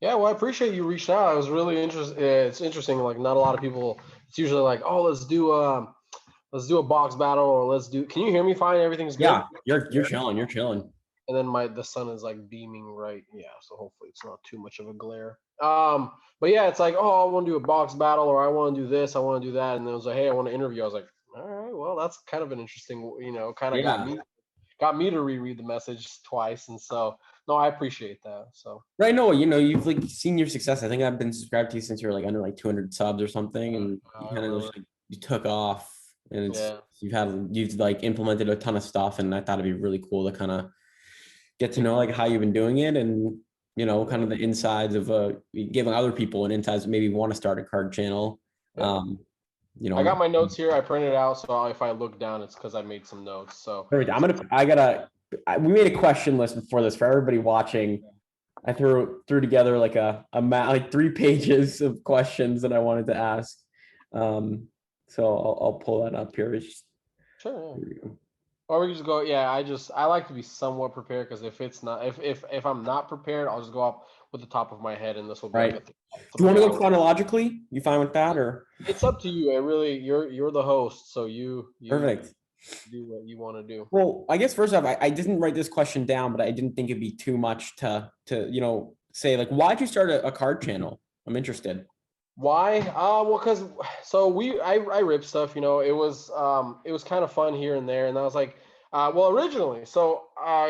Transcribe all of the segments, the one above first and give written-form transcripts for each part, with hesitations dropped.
Yeah, well, I appreciate you reached out. I was really interested. It's interesting. Like, not a lot of people. It's usually like, oh, let's do a box battle, or let's do. Can you hear me fine? Everything's good. Yeah, you're chilling. You're chilling. And then the sun is like beaming right. Yeah, so hopefully it's not too much of a glare. But yeah, it's like, oh, I want to do a box battle, or I want to do this, I want to do that, and then it was like, hey, I want to interview. I was like, all right, well, that's kind of an interesting, kind of Yeah. got me to reread the message twice, and so no, I appreciate that. So Right. No, you've like seen your success. I think I've been subscribed to you since you were like under like 200 subs or something, and you I kind of remember. just like you took off, and Yeah. you've like implemented a ton of stuff, and I thought it'd be really cool to kind of get to know like how you've been doing it, and kind of the insides of giving other an insights maybe want to start a card channel. Yeah. Um, I got my notes here. I printed it out, so if I look down, it's because I made some notes. So, we made a question list before this for everybody watching. I threw together like like 3 pages of questions that I wanted to ask. So I'll pull that up here. sure. Yeah. Or we can just go. Yeah, I like to be somewhat prepared, because if it's not if I'm not prepared, I'll just go up with the top of my head, and this will be like Right. a Do you want to go hour. chronologically? You fine with that, or? It's up to you. It really, you're the host, so you Perfect. do what you want to do. Well, I guess first off, I didn't write this question down, but I didn't think it'd be too much to say like, why'd you start a card channel? I'm interested. Why? Well, because I rip stuff. It was kind of fun here and there, and I was like, well, originally. So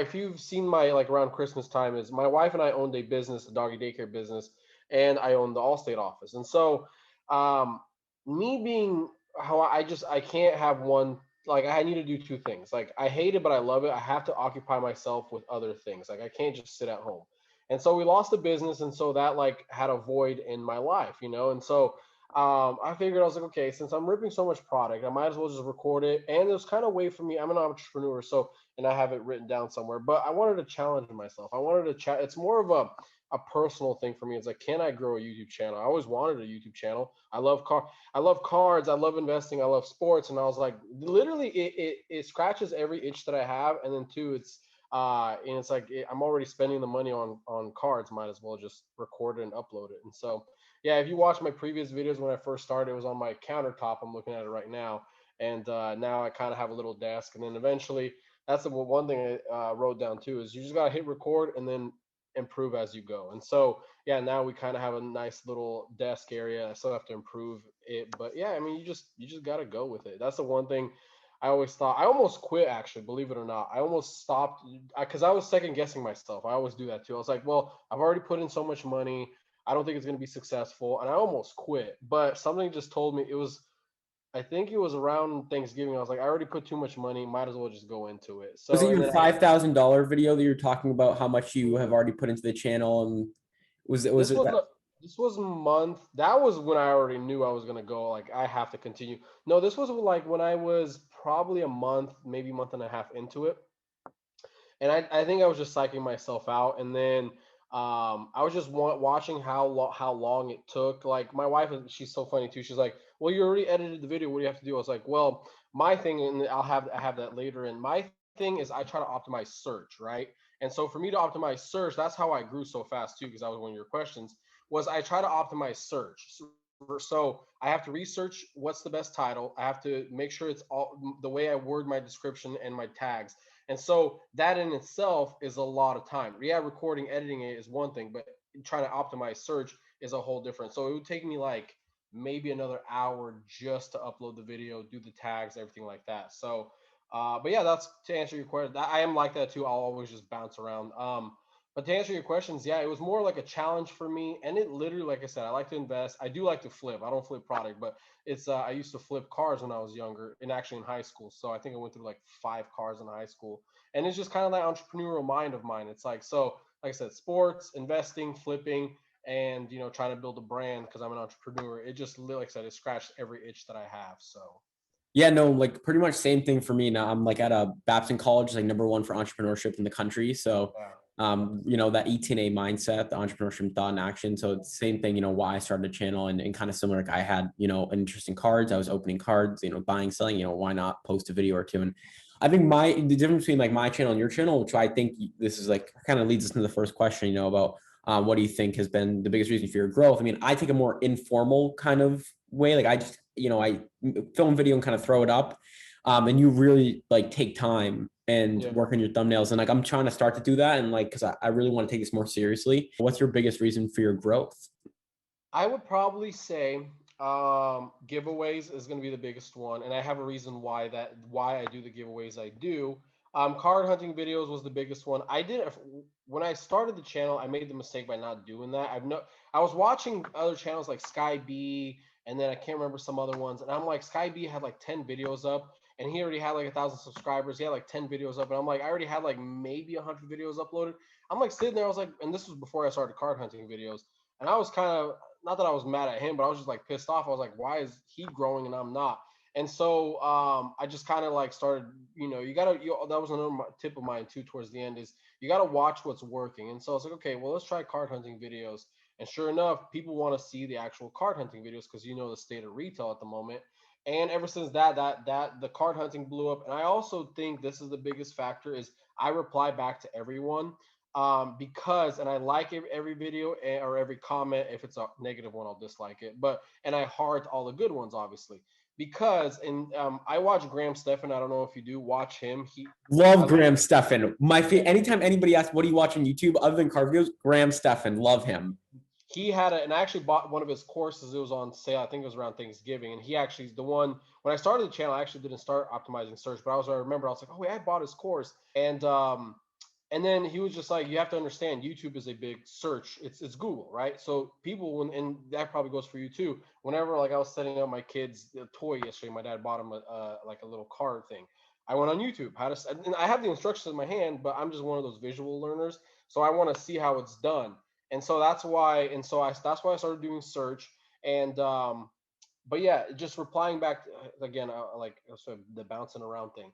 if you've seen my, like, around Christmas time, is my wife and I owned a business, a doggy daycare business, and I owned the Allstate office, and so um, me being how I can't have one. Like, I need to do two things. Like, I hate it, but I love it. I have to occupy myself with other things. Like, I can't just sit at home. And so we lost the business, and so that, like, had a void in my life. And so I figured, I was like, okay, since I'm ripping so much product, I might as well just record it. And it was kind of a way for me. I'm an entrepreneur, so, and I have it written down somewhere. But I wanted to challenge myself. I wanted to chat. It's more of a personal thing for me. It's like, can I grow a YouTube channel? I always wanted a YouTube channel. I love cards, I love investing, I love sports, and I was like, literally, it scratches every itch that I have. And then two, and it's like, I'm already spending the money on cards. Might as well just record it and upload it. And so, yeah, if you watch my previous videos when I first started, it was on my countertop. I'm looking at it right now, and now I kind of have a little desk. And then eventually, that's the one thing I wrote down too, is you just gotta hit record and then improve as you go. And so, yeah, now we kind of have a nice little desk area. I still have to improve it, but yeah, I mean, you just gotta go with it. That's the one thing I always thought. I almost quit, actually, believe it or not. I almost stopped because I was second guessing myself. I always do that too. I was like, well, I've already put in so much money. I don't think it's going to be successful. And I almost quit. But something just told me, I think it was around Thanksgiving. I was like, I already put too much money. Might as well just go into it. Was So, it and your then $5,000 video that you're talking about? How much you have already put into the channel, and was this it was that? this was a month. That was when I already knew I was going to go. Like, I have to continue. No, this was like when I was probably a month, maybe month and a half into it. And I think I was just psyching myself out. And then I was just watching how long it took. Like, my wife, she's so funny too. She's like, "Well, you already edited the video. What do you have to do?" I was like, "Well, my thing, and I have that later. And my thing is, I try to optimize search, right? And so for me to optimize search, that's how I grew so fast too. Because that was one of your questions. Was I try to optimize search. So I have to research what's the best title. I have to make sure it's all the way I word my description and my tags. And so that in itself is a lot of time. Yeah, recording, editing it is one thing, but trying to optimize search is a whole different. So it would take me like maybe another hour just to upload the video, do the tags, everything like that. So, but yeah, that's to answer your question. I am like that too. I'll always just bounce around. But to answer your questions, yeah, it was more like a challenge for me. And it literally, like I said, I like to invest. I do like to flip. I don't flip product, but it's I used to flip cars when I was younger, and actually in high school. So I think I went through like 5 cars in high school. And it's just kind of that entrepreneurial mind of mine. It's like, so like I said, sports, investing, flipping, and trying to build a brand because I'm an entrepreneur. It just, like I said, it scratched every itch that I have. So Yeah, no, like pretty much same thing for me now. I'm like at a Babson College, like #1 for entrepreneurship in the country. So, yeah. that 18A mindset, the entrepreneurship thought in action. So it's the same thing, why I started a channel, and kind of similar. Like I had, an interest in cards. I was opening cards, buying, selling, why not post a video or two? And I think the difference between like my channel and your channel, which I think this is like kind of leads us into the first question, about What do you think has been the biggest reason for your growth? I mean, I take a more informal kind of way. Like I just, I film video and kind of throw it up. And you really like take time and Yeah. work on your thumbnails. And like, I'm trying to start to do that. And like, cause I really want to take this more seriously. What's your biggest reason for your growth? I would probably say giveaways is going to be the biggest one, and I have a reason why I do the giveaways I do. Card hunting videos was the biggest one. I did when I started the channel. I made the mistake by not doing that. I was watching other channels like Sky B, and then I can't remember some other ones, and I'm like, Sky B had like 10 videos up, and he already had like 1,000 subscribers. He had like 10 videos up, and I'm like, I already had like maybe 100 videos uploaded. I'm like sitting there. I was like, and this was before I started card hunting videos, and I was kind of, not that I was mad at him, but I was just like pissed off. I was like, why is he growing and I'm not? And so I just kind of like started, that was another tip of mine too towards the end, is you got to watch what's working. And so I was like, okay, well, let's try card hunting videos. And sure enough, people want to see the actual card hunting videos because the state of retail at the moment. And ever since that the card hunting blew up. And I also think this is the biggest factor is I reply back to everyone, because, and I like every video or every comment. If it's a negative one, I'll dislike it, and I heart all the good ones, obviously, because, and I watch Graham Stephan. I don't know if you do watch him. Love Graham Stephan. Anytime anybody asks, what do you watch on YouTube other than car videos? Graham Stephan. Love him. He had and I actually bought one of his courses. It was on sale. I think it was around Thanksgiving. And he actually is the one, when I started the channel, I actually didn't start optimizing search, but I remember I was like, oh wait, I bought his course. And then he was just like, you have to understand, YouTube is a big search. It's Google, right? So people, and that probably goes for you too. Whenever like I was setting up my kids' toy yesterday, my dad bought him like a little card thing. I went on YouTube, and I have the instructions in my hand, but I'm just one of those visual learners. So I want to see how it's done. And so that's why I started doing search. And but yeah, just replying back again, like sort of the bouncing around thing.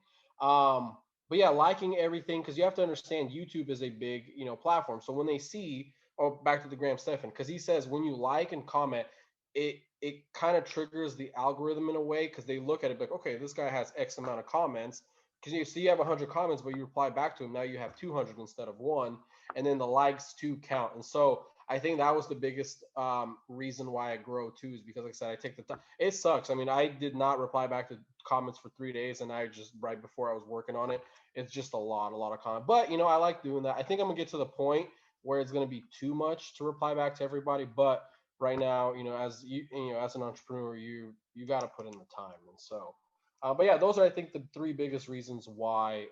But yeah, liking everything, because you have to understand YouTube is a big platform. So when they see, or back to the Graham Stephan, because he says when you like and comment, it kind of triggers the algorithm in a way, because they look at it like, okay, this guy has X amount of comments. Because you see you have 100 comments, but you reply back to him, now you have 200 instead of one, and then the likes too count. And so I think that was the biggest reason why I grow too, is because, like I said, I take the time. It sucks. I mean, I did not reply back to comments for 3 days, and I just, right before I was working on it, it's just a lot of comment. But I like doing that. I think I'm gonna get to the point where it's gonna be too much to reply back to everybody. But right now, as as an entrepreneur, you got to put in the time. And so, but yeah, those are, I think, the three biggest reasons why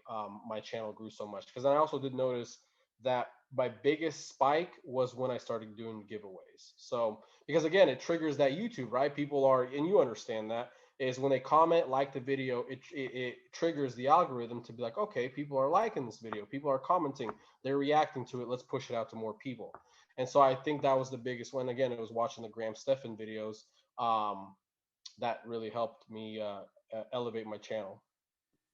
my channel grew so much. Because I also did notice that my biggest spike was when I started doing giveaways. So because again, it triggers that YouTube, right? People are, and you understand that, is when they comment, like the video, it triggers the algorithm to be like, okay, people are liking this video, people are commenting, they're reacting to it, let's push it out to more people. And so I think that was the biggest one. Again, it was watching the Graham Stephan videos that really helped me elevate my channel.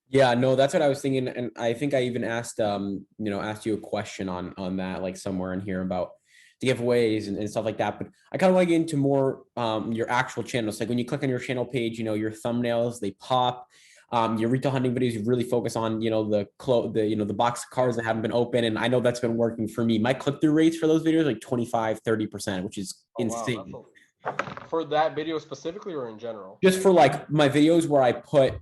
Yeah, no, that's what I was thinking. And I think I even asked, asked you a question on that, like somewhere in here about the giveaways and stuff like that. But I kind of want to get into more your actual channels. Like when you click on your channel page, your thumbnails, they pop. Your retail hunting videos, you really focus on, the box of cards that haven't been open. And I know that's been working for me. My click-through rates for those videos, like 25, 30%, which is insane. Wow, for that video specifically or in general? Just for like my videos where I put,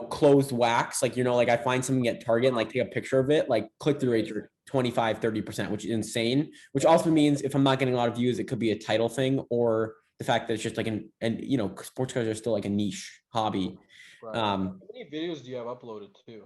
closed wax, like, like I find something at Target and like take a picture of it, like click-through rates are 25, 30%, which is insane, which also means if I'm not getting a lot of views, it could be a title thing or the fact that it's just like sports cars are still like a niche hobby. Right. How many videos do you have uploaded too?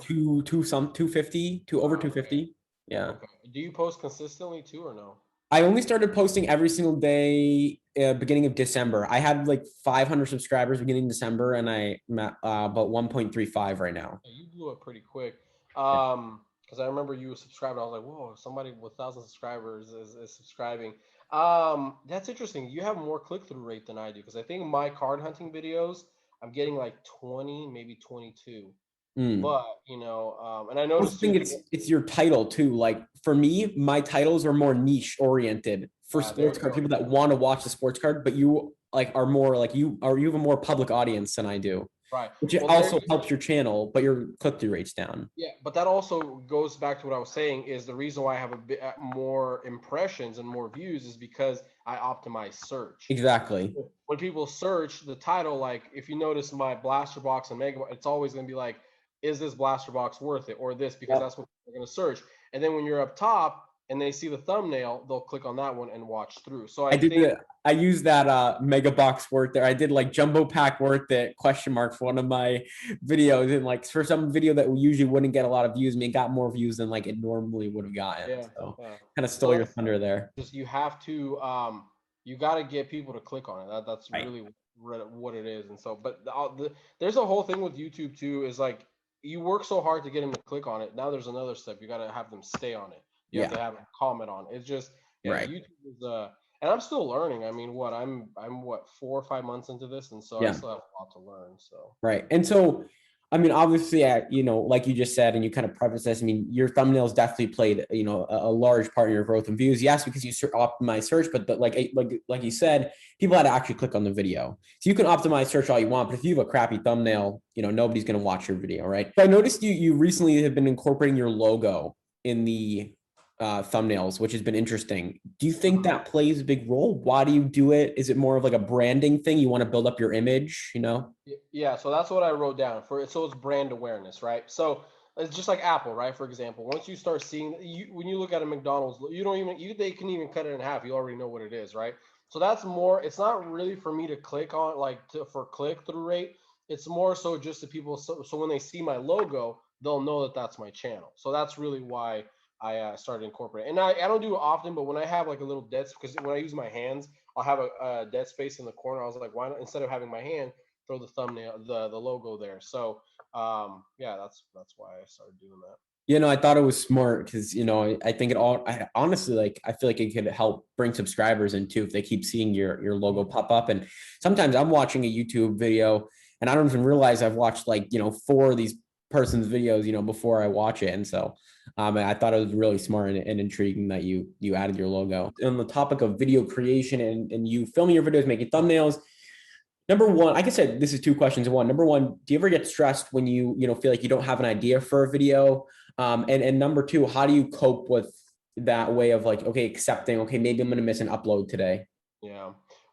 250 to over 250. Yeah. Okay. Do you post consistently too or no? I only started posting every single day beginning of December. I had like 500 subscribers beginning of December, and I about 1.35 right now. You blew up pretty quick. Because I remember you subscribed. I was like, whoa, somebody with 1,000 subscribers is subscribing. That's interesting. You have more click-through rate than I do, because I think my card hunting videos, I'm getting like 20, maybe 22. But and I noticed I think it's your title too. Like for me, my titles are more niche oriented for sports card people that want to watch the sports card, but you like are more like you have a more public audience than I do. Right. which Well, there also helps your channel, but your click-through rate's down. Yeah, but that also goes back to what I was saying is the reason why I have a bit more impressions and more views is because I optimize search. Exactly. When people search the title, like if you notice my blaster box and mega, it's always going to be like, is this blaster box worth it or this? Because Yep. that's what they're going to search. And then when you're up top and they see the thumbnail, they'll click on that one and watch through. So I think I used that mega box worth there. I did like jumbo pack worth it question mark for one of my videos, and like for some video that usually wouldn't get a lot of views, I mean, it got more views than like it normally would have gotten. yeah, So yeah. kind of So stole your that's thunder there. just you have to you got to get people to click on it. That's Right. really what it is. And so, but there's a whole thing with YouTube too. Is like you work so hard to get them to click on it. Now there's another step. You got to have them stay on it. You have Yeah. to have them comment on it. It's just Right. YouTube is and I'm still learning. I mean, I'm what 4 or 5 months into this, and so I Yeah. still have a lot to learn. So Right. And so, I mean, obviously, you know, like you just said, and you kind of preface this, I mean, your thumbnails definitely played, you know, a large part in your growth and views. Yes, because you optimize search, but like you said, people had to actually click on the video. So you can optimize search all you want, but if you have a crappy thumbnail, you know, nobody's going to watch your video, right? So I noticed you recently have been incorporating your logo in the thumbnails, which has been interesting. Do you think that plays a big role? Why do you do it? Is it more of like a branding thing? You want to build up your image, you know? Yeah, so that's what I wrote down for it. So it's brand awareness, right? So it's just like Apple, right? For example, once you start seeing when you look at a McDonald's, you don't even they can even cut it in half. You already know what it is, right? So that's more. It's not really for me to click on for click through rate. It's more so just the people. So when they see my logo, they'll know that that's my channel. So that's really why I started incorporating. And I don't do it often, but when I have like a little dead, because when I use my hands, I'll have a dead space in the corner. I was like, why not instead of having my hand, throw the thumbnail, the logo there. So yeah, that's why I started doing that. You know, I thought it was smart because, you know, I think I honestly, like, I feel like it could help bring subscribers in too if they keep seeing your logo pop up. And sometimes I'm watching a YouTube video and I don't even realize I've watched like, you know, 4 of these person's videos, you know, before I watch it. And so I thought it was really smart and intriguing that you added your logo. On the topic of video creation and you filming your videos, making thumbnails, number one, like I said, this is 2 questions in one. Number one, do you ever get stressed when you know, feel like you don't have an idea for a video? And number 2, how do you cope with that way of like, okay, accepting, okay, maybe I'm going to miss an upload today? Yeah.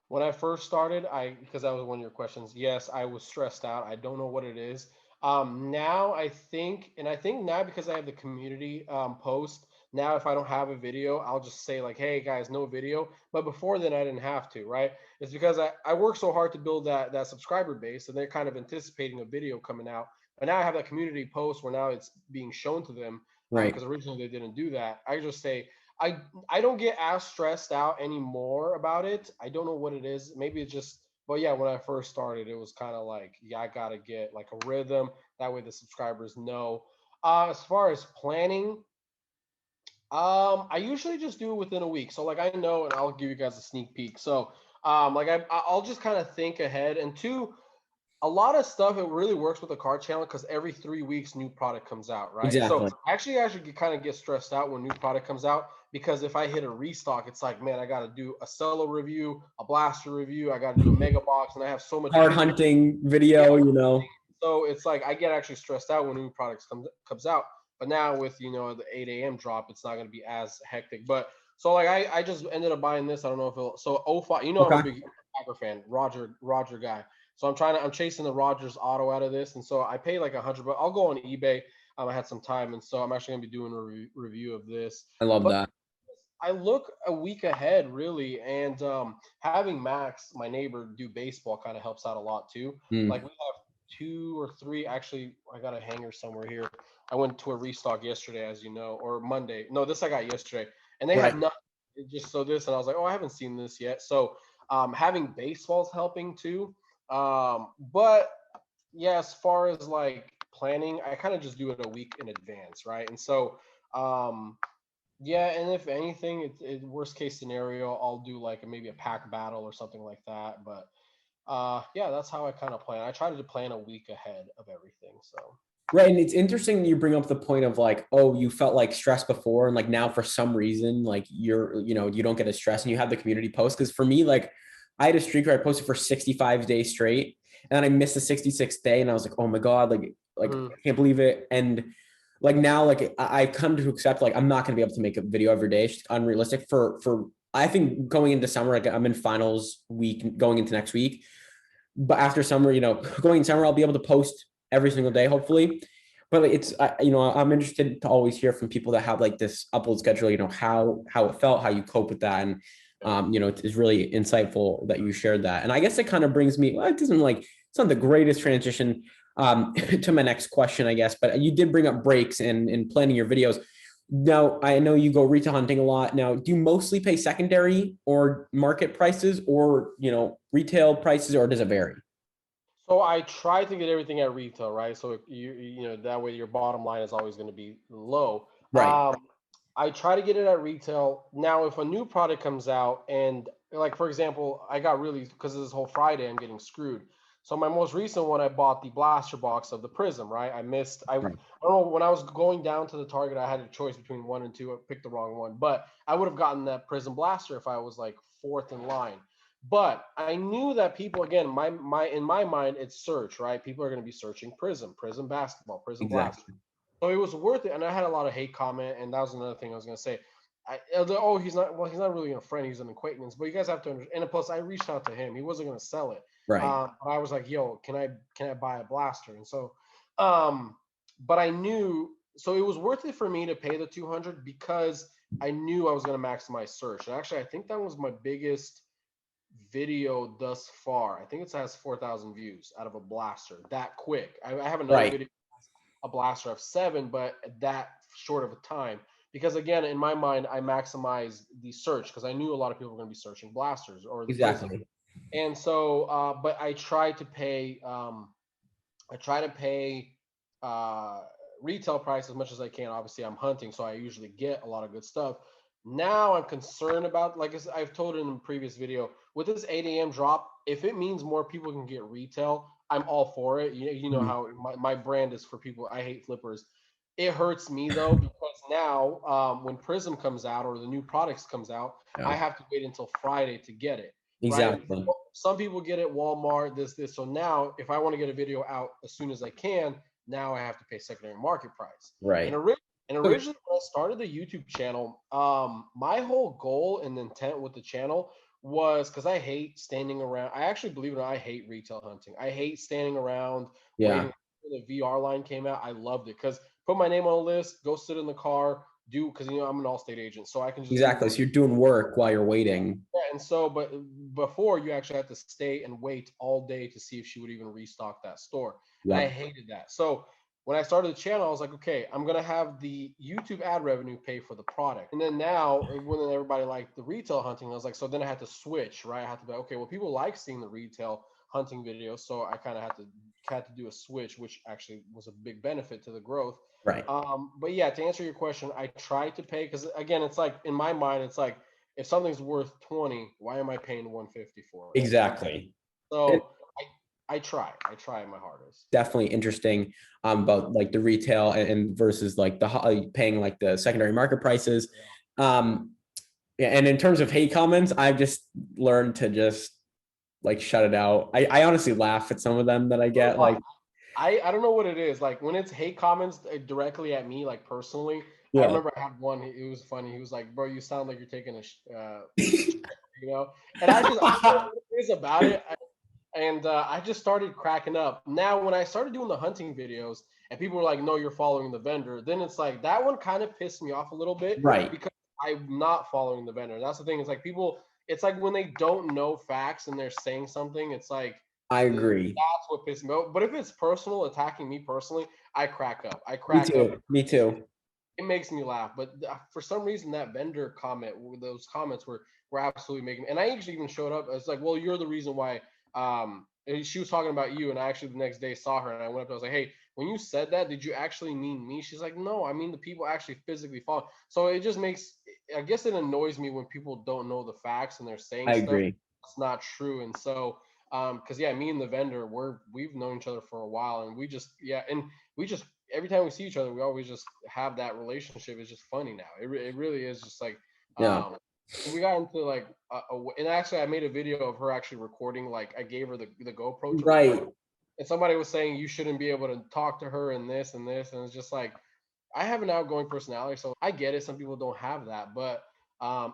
When I first started, because that was one of your questions. Yes, I was stressed out. I don't know what it is. Now I think now because I have the community post, now if I don't have a video, I'll just say like, hey guys, no video. But before then I didn't have to, right? It's because I work so hard to build that subscriber base and they're kind of anticipating a video coming out. But now I have that community post where now it's being shown to them Right. because originally they didn't do that. I just say I I don't get as stressed out anymore about it. I don't know what it is. Maybe it's just, but yeah, when I first started, it was kind of like, yeah, I gotta get like a rhythm. That way the subscribers know. As far as planning, I usually just do it within a week. So like I know, and I'll give you guys a sneak peek. So like I'll just kind of think ahead. And two, a lot of stuff it really works with the car channel because every 3 weeks new product comes out, right? So Exactly. actually kind of get stressed out when new product comes out because if I hit a restock, it's like, man, I got to do a Cello review, a Blaster review, I got to do a Mega Box, and I have so much Hard hunting video, you know. so it's like I get actually stressed out when new products comes out. But now with the 8 a.m. drop, it's not going to be as hectic. But so like I just ended up buying this. I don't know if it'll so 05. I'm a Okay. big Packer fan, Roger guy. So I'm chasing the Rogers auto out of this, and so I paid like $100. But I'll go on eBay. I had some time, and so I'm actually gonna be doing a review of this. I love But that. I look a week ahead really, and having Max, my neighbor, do baseball kind of helps out a lot too. Like Mm. we have 2 or 3. Actually, I got a hanger somewhere here. I went to a restock yesterday, as you know, or Monday. No, this I got yesterday, and they Right. have nothing. Just so this, and I was like, oh, I haven't seen this yet. So having baseball's helping too. But yeah, as far as like planning, I kind of just do it a week in advance, right? And so yeah, and if anything, it worst case scenario, I'll do like maybe a pack battle or something like that. But yeah, that's how I kind of plan. I try to plan a week ahead of everything. So Right. And it's interesting you bring up the point of like, oh, you felt like stressed before. And like now for some reason, like you know, you don't get as stressed and you have the community post. Cause for me, like I had a streak where I posted for 65 days straight. and then I missed the 66th day, and I was like, oh my god, like Mhm. I can't believe it. And like now, like I've come to accept like I'm not gonna be able to make a video every day. It's unrealistic for I think going into summer, like I'm in finals week going into next week. But after summer, going in summer, I'll be able to post every single day, hopefully. But it's I'm interested to always hear from people that have like this upload schedule, how it felt, how you cope with that. And it's really insightful that you shared that. And I guess it kind of brings me, well, it's not the greatest transition to my next question, I guess, but you did bring up breaks in planning your videos. Now, I know you go retail hunting a lot. Now, do you mostly pay secondary or market prices or, retail prices, or does it vary? So I try to get everything at retail, right? So you know that way your bottom line is always going to be low. Right. I try to get it at retail. Now, if a new product comes out, and like for example, I got really because of this whole Friday, I'm getting screwed. So my most recent one, I bought the blaster box of the Prism, right? I Right. don't know, when I was going down to the Target, I had a choice between one and two. I picked the wrong one, but I would have gotten that Prism blaster if I was like fourth in line. But I knew that people, again, my in my mind, it's search, right? People are going to be searching Prism, Prism basketball, Prism blaster. Exactly. So it was worth it, and I had a lot of hate comment, and that was another thing I was gonna say. He's not. Well, he's not really a friend. He's an acquaintance. But you guys have to understand. And plus, I reached out to him. He wasn't gonna sell it. Right. But I was like, "Yo, can I buy a blaster?" And so, um, but I knew, so it was worth it for me to pay the 200 because I knew I was gonna maximize search. And actually, I think that was my biggest video thus far. I think it has 4,000 views out of a blaster that quick. I have another Right. video, a blaster of 7, but that short of a time. Because again, in my mind, I maximized the search because I knew a lot of people were going to be searching blasters or the Prism. Exactly. And so, but I try to pay uh, retail price as much as I can. Obviously, I'm hunting, so I usually get a lot of good stuff. Now I'm concerned about, like I've told in the previous video, with this 8 a.m. drop, if it means more people can get retail, I'm all for it. You know Mhm. how my brand is for people. I hate flippers. It hurts me though because now when Prism comes out or the new products comes out, I Yeah. have to wait until Friday to get it. Right? Exactly. Some people get it Walmart, this. So now, if I want to get a video out as soon as I can, now I have to pay secondary market price. And, Right. ori- and originally, when I started the YouTube channel, my whole goal and intent with the channel was because I hate standing around. I actually, believe it or not, I hate retail hunting. I hate standing around Yeah. waiting until the VR line came out. I loved it because put my name on a list, go sit in the car, do because I'm an Allstate agent, so I can just do Exactly. So you're doing work while you're waiting. yeah, and so, but before you actually had to stay and wait all day to see if she would even restock that store. And I Yep. hated that. So when I started the channel, I was like, okay, I'm gonna have the YouTube ad revenue pay for the product. And then now, when everybody liked the retail hunting, I was like, so then I had to switch, right? I had to be okay. Well, people like seeing the retail hunting videos, so I kind of had to do a switch, which actually was a big benefit to the growth. Right. But yeah, to answer your question, I try to pay because again, it's like in my mind, it's like if something's worth 20, why am I paying 150 for it? Right. Exactly. So I try my hardest. Definitely interesting about like the retail and versus like paying like the secondary market prices. Um, yeah, and in terms of hate comments, I've just learned to just like shut it out. I honestly laugh at some of them that I So get. do I. Like, I don't know what it is. Like when it's hate comments directly at me, like personally, I yeah. remember I had one. It was funny. He was like, "Bro, you sound like you're taking a shit," you know. And I don't know what it is about it. And I just started cracking up. Now, when I started doing the hunting videos, and people were like, "No, you're following the vendor," then it's like that one kind of pissed me off a little bit Right. because I'm not following the vendor. That's the thing. It's like people. It's like when they don't know facts and they're saying something. It's like I agree. that's what pisses me off. But if it's personal, attacking me personally, I crack up. I Me crack up. too. Me too. It makes me laugh. But for some reason, that vendor comment, those comments were absolutely making. And I actually even showed up. It's like, well, you're the reason why. And she was talking about you, and I actually the next day saw her, and I went up. I was like, hey, when you said that, did you actually mean me? She's like, no, I mean the people actually physically follow. So it just makes. I guess it annoys me when people don't know the facts and they're saying I stuff agree. that's not true. And so, because yeah, me and the vendor, we've known each other for a while, and we just every time we see each other, we always just have that relationship. It's just funny now. It really is just like Yeah. we got into like and actually I made a video of her actually recording. Like I gave her the GoPro to record, Right. and somebody was saying you shouldn't be able to talk to her and this and this, and it's just like I have an outgoing personality, so I get it. Some people don't have that, but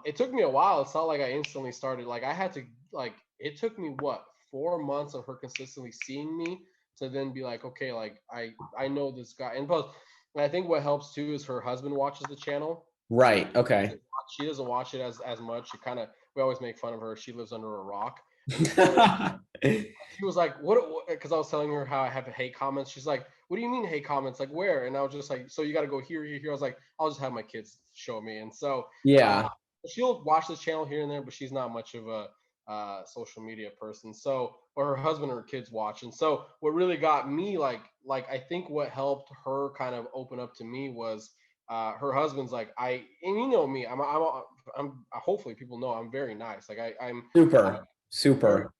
it took me a while. It's not like I instantly started. Like I had to like it took me what 4 months of her consistently seeing me to then be like, okay, like I know this guy. And plus, and I think what helps too is her husband watches the channel. Right. Okay. She doesn't watch it as much. She kind of we always make fun of her. She lives under a rock, and so she was like, "What?" Because I was telling her how I have hate comments. She's like, "What do you mean hate comments? Like where?" And I was just like, "So you got to go here, here, here." I was like, "I'll just have my kids show me." And so uh, Yeah. she'll watch this channel here and there, but she's not much of a social media person. So, or her husband or her kids watch. And so, what really got me like I think what helped her kind of open up to me was her husband's like and you know me, I'm hopefully people know I'm very nice. Like I'm Super. very Super.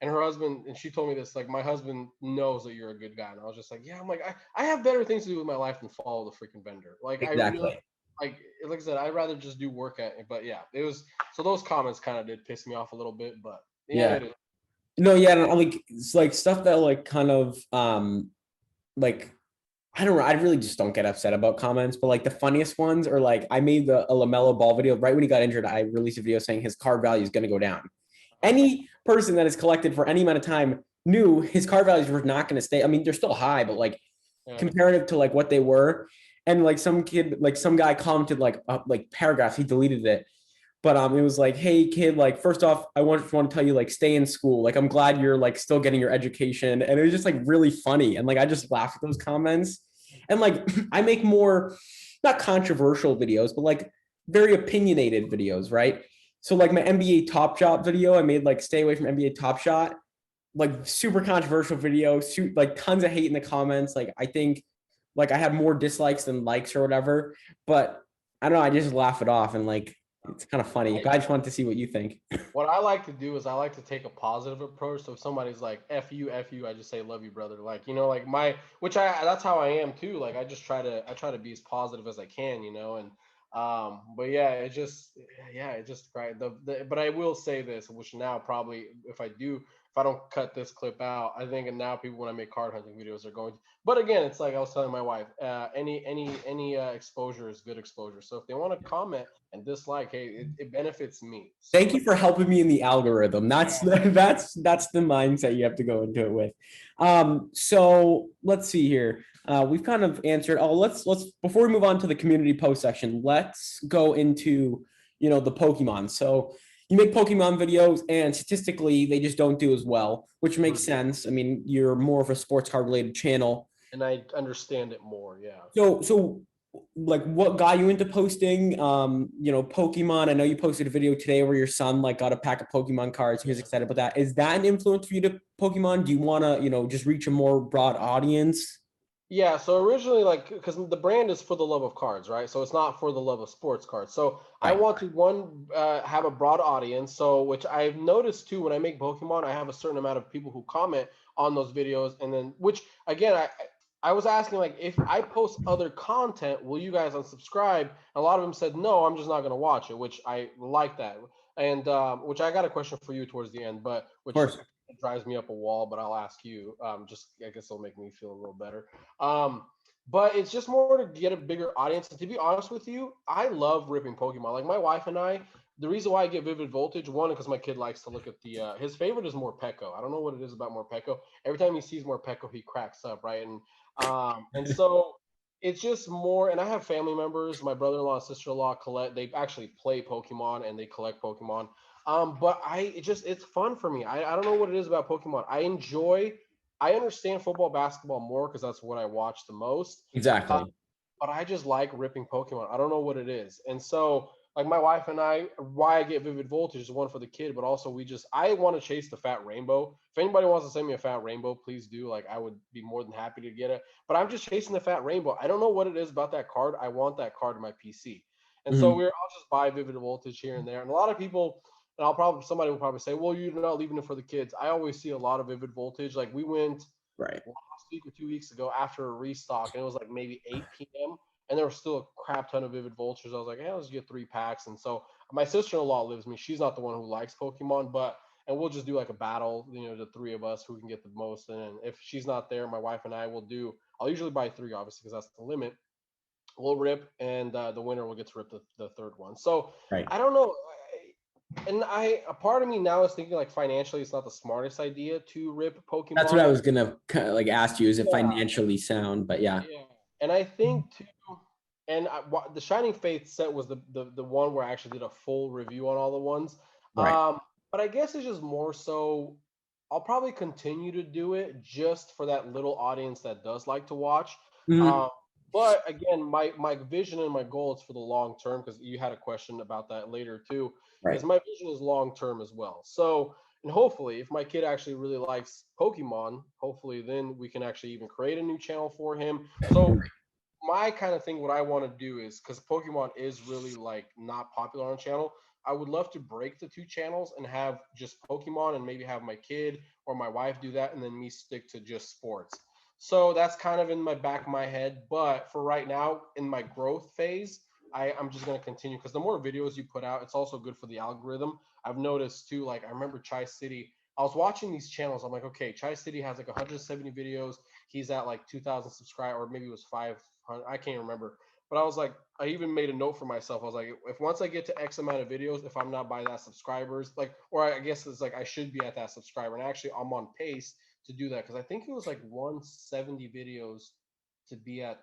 and her husband and she told me this like my husband knows that you're a good guy and I was just like yeah I'm like I have better things to do with my life than follow the freaking vendor like I really Exactly. like I said I'd rather just do work at it but yeah it was so those comments kind of did piss me off a little bit but yeah Yeah. it is. No, yeah, no, like it's like stuff that like kind of like I don't know, I really just don't get upset about comments, but like the funniest ones are like I made a LaMelo Ball video right when he got injured. I released a video saying his card value is going to go down. Any person that is collected for any amount of time knew his card values were not going to stay. I mean, they're still high, but like Yeah. comparative to like what they were. And like some kid, like some guy commented like paragraphs, he deleted it. But it was like, hey kid, like first off, I want to tell you like stay in school. Like I'm glad you're like still getting your education. And it was just like really funny. And like I just laughed at those comments. And like I make more not controversial videos, but like very opinionated videos, right? So like my NBA Top Shot video, I made like stay away from NBA Top Shot, like super controversial video, like tons of hate in the comments. Like I think like I had more dislikes than likes or whatever, but I don't know. I just laugh it off and like it's kind of funny. But I just wanted to see what you think. What I like to do is I like to take a positive approach. So if somebody's like F you, I just say love you, brother. Like, you know, like my which I that's how I am too. Like I try to be as positive as I can, you know, and but yeah, it just right. But I will say this, which now probably if I don't cut this clip out, I think and now people when I make card hunting videos are going to but again, it's like I was telling my wife, any exposure is good exposure. So if they want to comment and dislike, hey, it benefits me. So Thank you like, for helping me in the algorithm. That's the mindset you have to go into it with. So let's see here. We've kind of answered. Oh, let's before we move on to the community post section, let's go into the Pokemon. So you make Pokemon videos, and statistically, they just don't do as well, which makes sense. I mean, you're more of a sports card related channel. and I understand it more. Yeah. So like what got you into posting Pokemon? I know you posted a video today where your son like got a pack of Pokemon cards. He was excited about that. Is that an influence for you to Pokemon? Do you want to, just reach a more broad audience? Yeah, so originally, like, because the brand is for the love of cards, right? So it's not for the love of sports cards. So I Right. want to have a broad audience. So which I've noticed too when I make Pokemon, I have a certain amount of people who comment on those videos, and then which again I was asking like if I post other content, will you guys unsubscribe? A lot of them said no, I'm just not gonna watch it, which I like that, and which I got a question for you towards the end, but Of which course. drives me up a wall, but I'll ask you. Just I guess it'll make me feel a little better. Um, but it's just more to get a bigger audience. And to be honest with you, I love ripping Pokemon. Like my wife and I, the reason why I get Vivid Voltage, one, because my kid likes to look at his favorite is Morpeko. I don't know what it is about Morpeko. Every time he sees Morpeko, he cracks up, right? And so it's just more. And I have family members, my brother-in-law, sister-in-law, collect. They actually play Pokemon and they collect Pokemon. But it's fun for me. I don't know what it is about Pokemon. I understand football, basketball more because that's what I watch the most. Uh, Exactly. but I just like ripping Pokemon. I don't know what it is. And so, like my wife and I, why I get Vivid Voltage is one for the kid, but also I want to chase the fat rainbow. If anybody wants to send me a fat rainbow, please do. Like I would be more than happy to get it. But I'm just chasing the fat rainbow. I don't know what it is about that card. I want that card in my PC. And so Mhm. I'll just buy Vivid Voltage here and there. And a lot of people, and somebody will probably say, well, you're not leaving it for the kids. I always see a lot of Vivid Voltage. Like we went Right. last week or 2 weeks ago after a restock, and it was like maybe 8 p.m. and there was still a crap ton of Vivid Vultures. I was like, hey, let's get 3 packs. And so My sister-in-law lives with me. She's not the one who likes Pokemon, and we'll just do like a battle, the three of us who can get the most. And if she's not there, my wife and I will do. I'll usually buy three, obviously, because that's the limit. We'll rip, and the winner will get to rip the third one. So Right. I don't know. A part of me now is thinking like financially, it's not the smartest idea to rip Pokemon. That's what I was gonna like ask you. Is it Yeah. financially sound? But yeah. Yeah, and I think too, the Shining Faith set was the one where I actually did a full review on all the ones. Right. But I guess it's just more so. I'll probably continue to do it just for that little audience that does like to watch. Mhm. But again, my vision and my goal is for the long term, because you had a question about that later too. Right. Is my vision is long term as well. So, and hopefully, if my kid actually really likes Pokemon, hopefully then we can actually even create a new channel for him. So my kind of thing, what I want to do is, because Pokemon is really like not popular on channel, I would love to break the two channels and have just Pokemon, and maybe have my kid or my wife do that, and then me stick to just sports. So that's kind of in my back of my head. But for right now, in my growth phase, I'm just going to continue, because the more videos you put out, it's also good for the algorithm. I've noticed too, like I remember Chai City. I was watching these channels. I'm like, okay, Chai City has like 170 videos. He's at like 2,000 subscribers, or maybe it was 500. I can't remember. But I was like, I even made a note for myself. I was like, if once I get to X amount of videos, if I'm not by that subscribers, like, or I guess it's like I should be at that subscriber. And actually, I'm on pace to do that, because I think it was like 170 videos to be at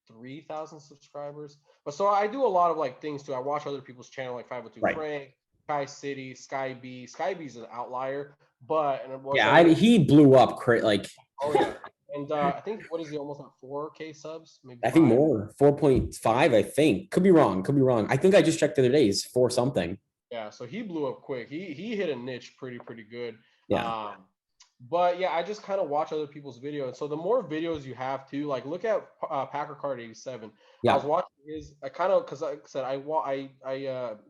3,000 subscribers. But so I do a lot of like things too. I watch other people's channel, like 502 Right. Frank, Kai City, Sky B. Sky B's an outlier, but and what's Yeah. other? He blew up. Like Oh yeah, and I think what is he, almost at 4K subs, maybe I think five. more 4.5. I think could be wrong. Could be wrong. I think I just checked the other day. He's 4 something. Yeah, so he blew up quick. He hit a niche pretty good. Yeah. But yeah, I just kind of watch other people's videos. And so the more videos you have too, like look at Packer Card 87. I was Yeah. watching his. I kind of, because like I said, I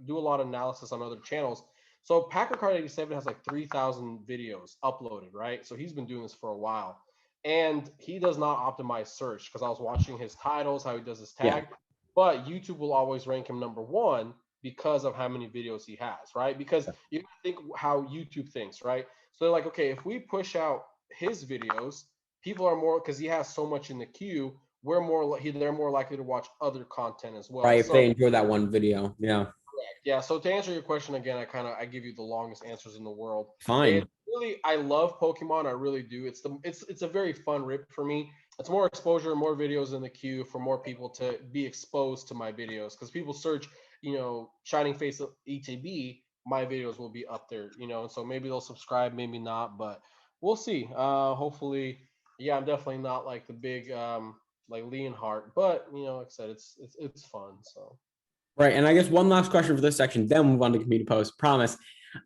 do a lot of analysis on other channels. So Packer Card 87 has like 3,000 videos uploaded, right? So he's been doing this for a while, and he does not optimize search, because I was watching his titles, how he does his Yeah. tag. But YouTube will always rank him number one because of how many videos he has, right? Because you think how YouTube thinks, right? So they're like, okay, if we push out his videos, people are more, because he has so much in the queue. They're more likely to watch other content as well. Right. If So they enjoy that one video. Yeah. yeah. So to answer your question again, I give you the longest answers in the world. Fine. It really, I love Pokemon. I really do. It's a very fun rip for me. It's more exposure, more videos in the queue for more people to be exposed to my videos, because people search, Shining Face ETB, my videos will be up there, and so maybe they'll subscribe, maybe not, but we'll see. Hopefully, yeah, I'm definitely not like the big like Leonhardt, but like I said, it's fun. So Right. And I guess one last question for this section, then we'll move on to community post. Promise.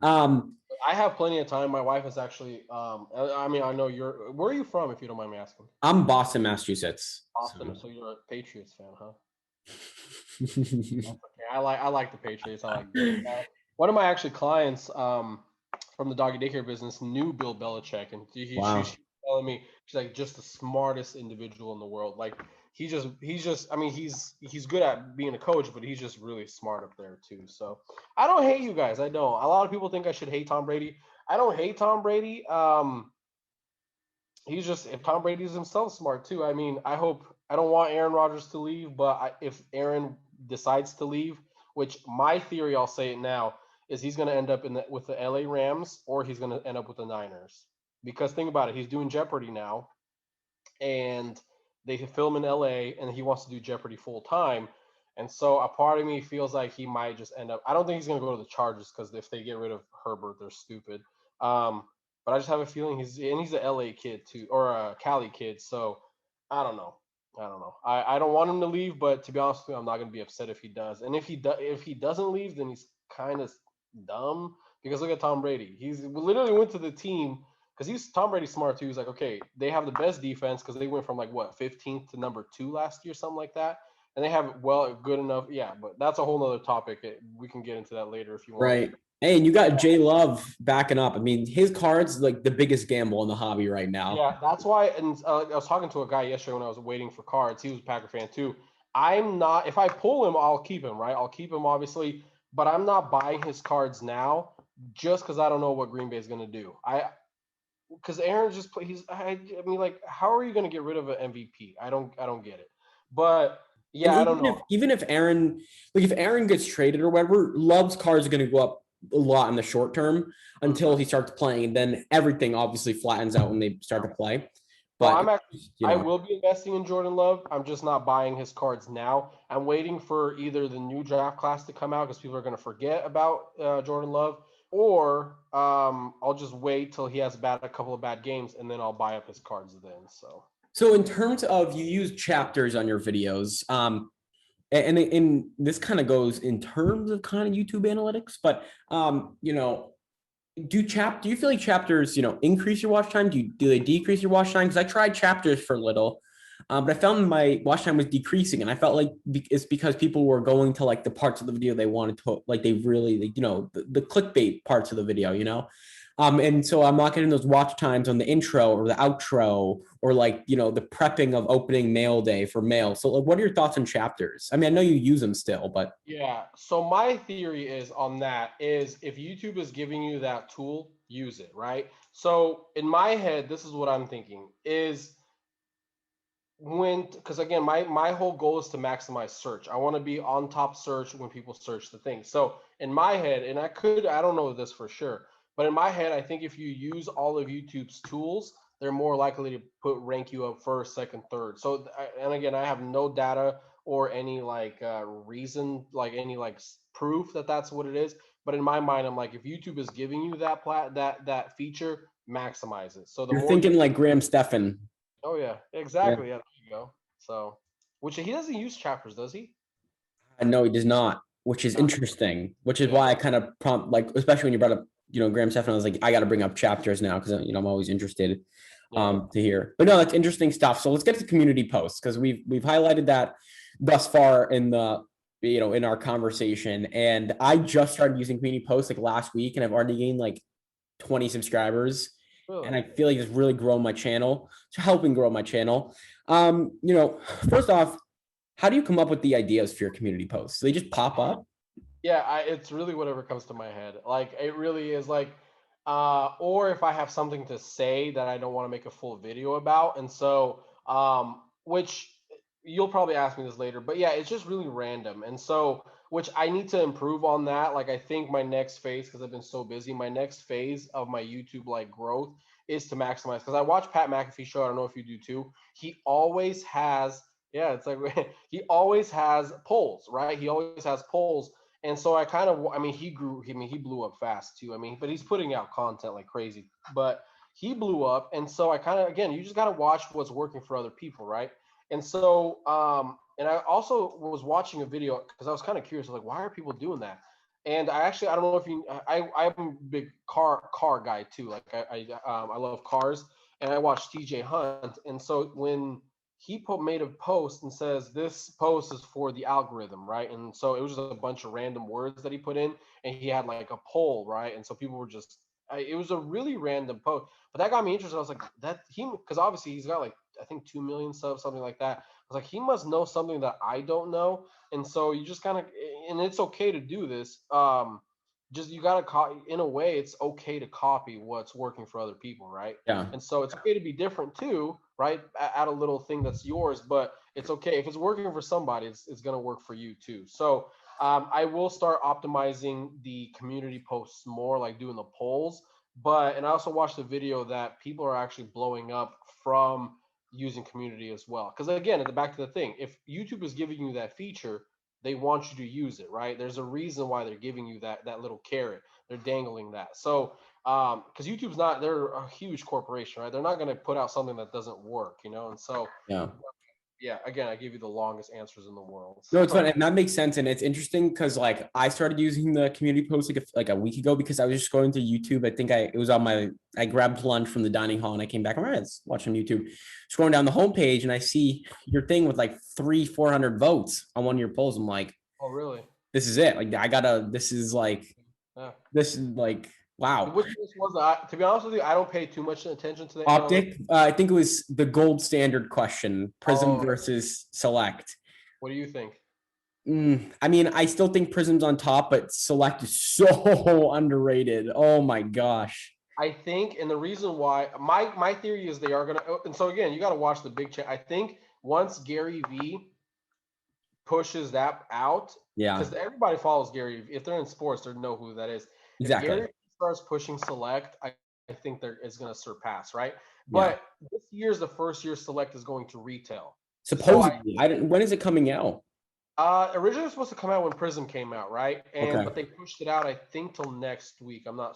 I have plenty of time. My wife is actually I mean, I know where are you from, if you don't mind me asking? I'm Boston, Massachusetts. Austin, so you're a Patriots fan, huh? So. Okay. I like the Patriots. I like Bill. One of my actually clients from the doggy daycare business knew Bill Belichick, and she Wow. was telling me, she's like, just the smartest individual in the world. Like he's just I mean, he's good at being a coach, but he's just really smart up there too. So I don't hate you guys. I don't. A lot of people think I should hate Tom Brady. I don't hate Tom Brady. He's just, if Tom Brady's himself smart too. I mean, I don't want Aaron Rodgers to leave, but if Aaron decides to leave, which my theory, I'll say it now, is he's going to end up with the LA Rams, or he's going to end up with the Niners. Because think about it, he's doing Jeopardy now, and they film in LA, and he wants to do Jeopardy full time. And so a part of me feels like he might just end up. I don't think he's going to go to the Chargers, because if they get rid of Herbert, they're stupid. But I just have a feeling he's an LA kid too, or a Cali kid. So I don't know. I don't want him to leave, but to be honest with you, I'm not gonna be upset if he does. And if he doesn't leave, then he's kind of dumb, because look at Tom Brady. He's literally went to the team, because Tom Brady's smart too. He's like, okay, they have the best defense, because they went from like what 15th to number 2 last year, something like that. And they have good enough. Yeah, but that's a whole nother topic. We can get into that later if you want. Right. Hey, and you got Jay Love backing up. I mean, his card's like the biggest gamble in the hobby right now. Yeah, that's why. And I was talking to a guy yesterday when I was waiting for cards. He was a Packer fan too. I'm not. If I pull him, I'll keep him. Right, I'll keep him obviously. but I'm not buying his cards now just because I don't know what Green Bay is going to do. Because Aaron just play. I mean, like, how are you going to get rid of an MVP? I don't get it. But And yeah, I don't know. even if Aaron, like if Aaron gets traded or whatever, Love's cards are going to go up a lot in the short term until he starts playing, and then everything obviously flattens out when they start to play. So But I will be investing in Jordan Love. I'm just not buying his cards now. I'm waiting for either the new draft class to come out because people are going to forget about Jordan Love, or I'll just wait till he has a couple of bad games and then I'll buy up his cards then. So in terms of you use chapters on your videos, and this kind of goes in terms of kind of YouTube analytics, but do you feel like chapters, increase your watch time? Do they decrease your watch time? Because I tried chapters for a little, but I found my watch time was decreasing, and I felt like it's because people were going to like the parts of the video they wanted to, like they really, the clickbait parts of the video, and so I'm not getting those watch times on the intro or the outro or like, the prepping of opening mail day for mail. So like, what are your thoughts on chapters? I mean, I know you use them still, but Yeah. So my theory is on that is if YouTube is giving you that tool, use it, right? So in my head, this is what I'm thinking is because again, my whole goal is to maximize search. I want to be on top search when people search the thing. So in my head, and I don't know this for sure, but in my head, I think if you use all of YouTube's tools, they're more likely to rank you up first, second, third. So and again, I have no data or any like reason, like any like proof that that's what it is. But in my mind, I'm like, if YouTube is giving you that feature, maximize it. So the you're more thinking you like Graham Stephan. Oh yeah, Yeah. exactly. Yeah, there you go. So, which he doesn't use chapters, does he? No, he does not, which is Ah, interesting, which is yeah, why I kind of prompt, like, especially when you brought up, Graham Stephan, I was like, I got to bring up chapters now because, I'm always interested yeah. to hear. But no, that's interesting stuff. So let's get to community posts because we've highlighted that thus far in the, in our conversation. And I just started using community posts like last week and I've already gained like 20 subscribers. And Really? I feel like it's really grown my channel. It's helping grow my channel. First off, how do you come up with the ideas for your community posts? Do they just pop up? Yeah, it's really whatever comes to my head. Like it really is like, or if I have something to say that I don't want to make a full video about, and so, which you'll probably ask me this later, but yeah, it's just really random, and so which I need to improve on that. Like I think my next phase, because I've been so busy, my next phase of my YouTube like growth is to maximize. Because I watch Pat McAfee show. I don't know if you do too. He always has, yeah, it's like he always has polls, right? He always has polls and so I mean, he blew up fast too. I mean, but he's putting out content like crazy. But he blew up. And so I kind of, again, you just got to watch what's working for other people, right? And so, and I also was watching a video because I was kind of curious, like, why are people doing that? And I don't know if I'm a big car guy too. Like I love cars, and I watch TJ Hunt. And so when he made a post and says this post is for the algorithm, right? And so it was just a bunch of random words that he put in, and he had like a poll, right? And so people were just, it was a really random post, but that got me interested. I was like, because obviously he's got like I think 2 million subs, something like that. I was like, he must know something that I don't know, and so you just kind of, and it's okay to do this. Just you gotta in a way, it's okay to copy what's working for other people, right? Yeah. And so it's okay to be different too, right? Add a little thing that's yours, but it's okay if it's working for somebody, it's gonna work for you too. So I will start optimizing the community posts more, like doing the polls. And I also watched the video that people are actually blowing up from using community as well. Because again, back to the thing, if YouTube is giving you that feature, they want you to use it, right? There's a reason why they're giving you that little carrot. They're dangling that. So because YouTube's not, they're a huge corporation, right? They're not going to put out something that doesn't work, and so Yeah. yeah, again, I give you the longest answers in the world. No, it's So fun, and that makes sense, and it's interesting because like I started using the community post like a week ago because I was just going to YouTube. I think it was on I grabbed lunch from the dining hall and I came back. All right, let's watch on YouTube. Scrolling down the homepage and I see your thing with like 300-400 votes on one of your polls. I'm like, oh really? this is it. Like I gotta. Yeah. This is like wow. Which this was to be honest with you, I don't pay too much attention to the analytics. Optic. I think it was the gold standard question: Prism Oh, versus Select. what do you think? I mean, I still think Prism's on top, but Select is so underrated. Oh my gosh. I think, and the reason why my theory is they are gonna, and so again, you got to watch the big check. I think once Gary V pushes that out, Yeah, because everybody follows Gary. If they're in sports, they know who that is. If exactly. Gary starts pushing Select, I think there is going to surpass, right? Yeah. But this year is the first year Select is going to retail. So Supposedly, I don't, when is it coming out? originally it was supposed to come out when Prism came out, right? And Okay. but they pushed it out, I think, till next week. I'm not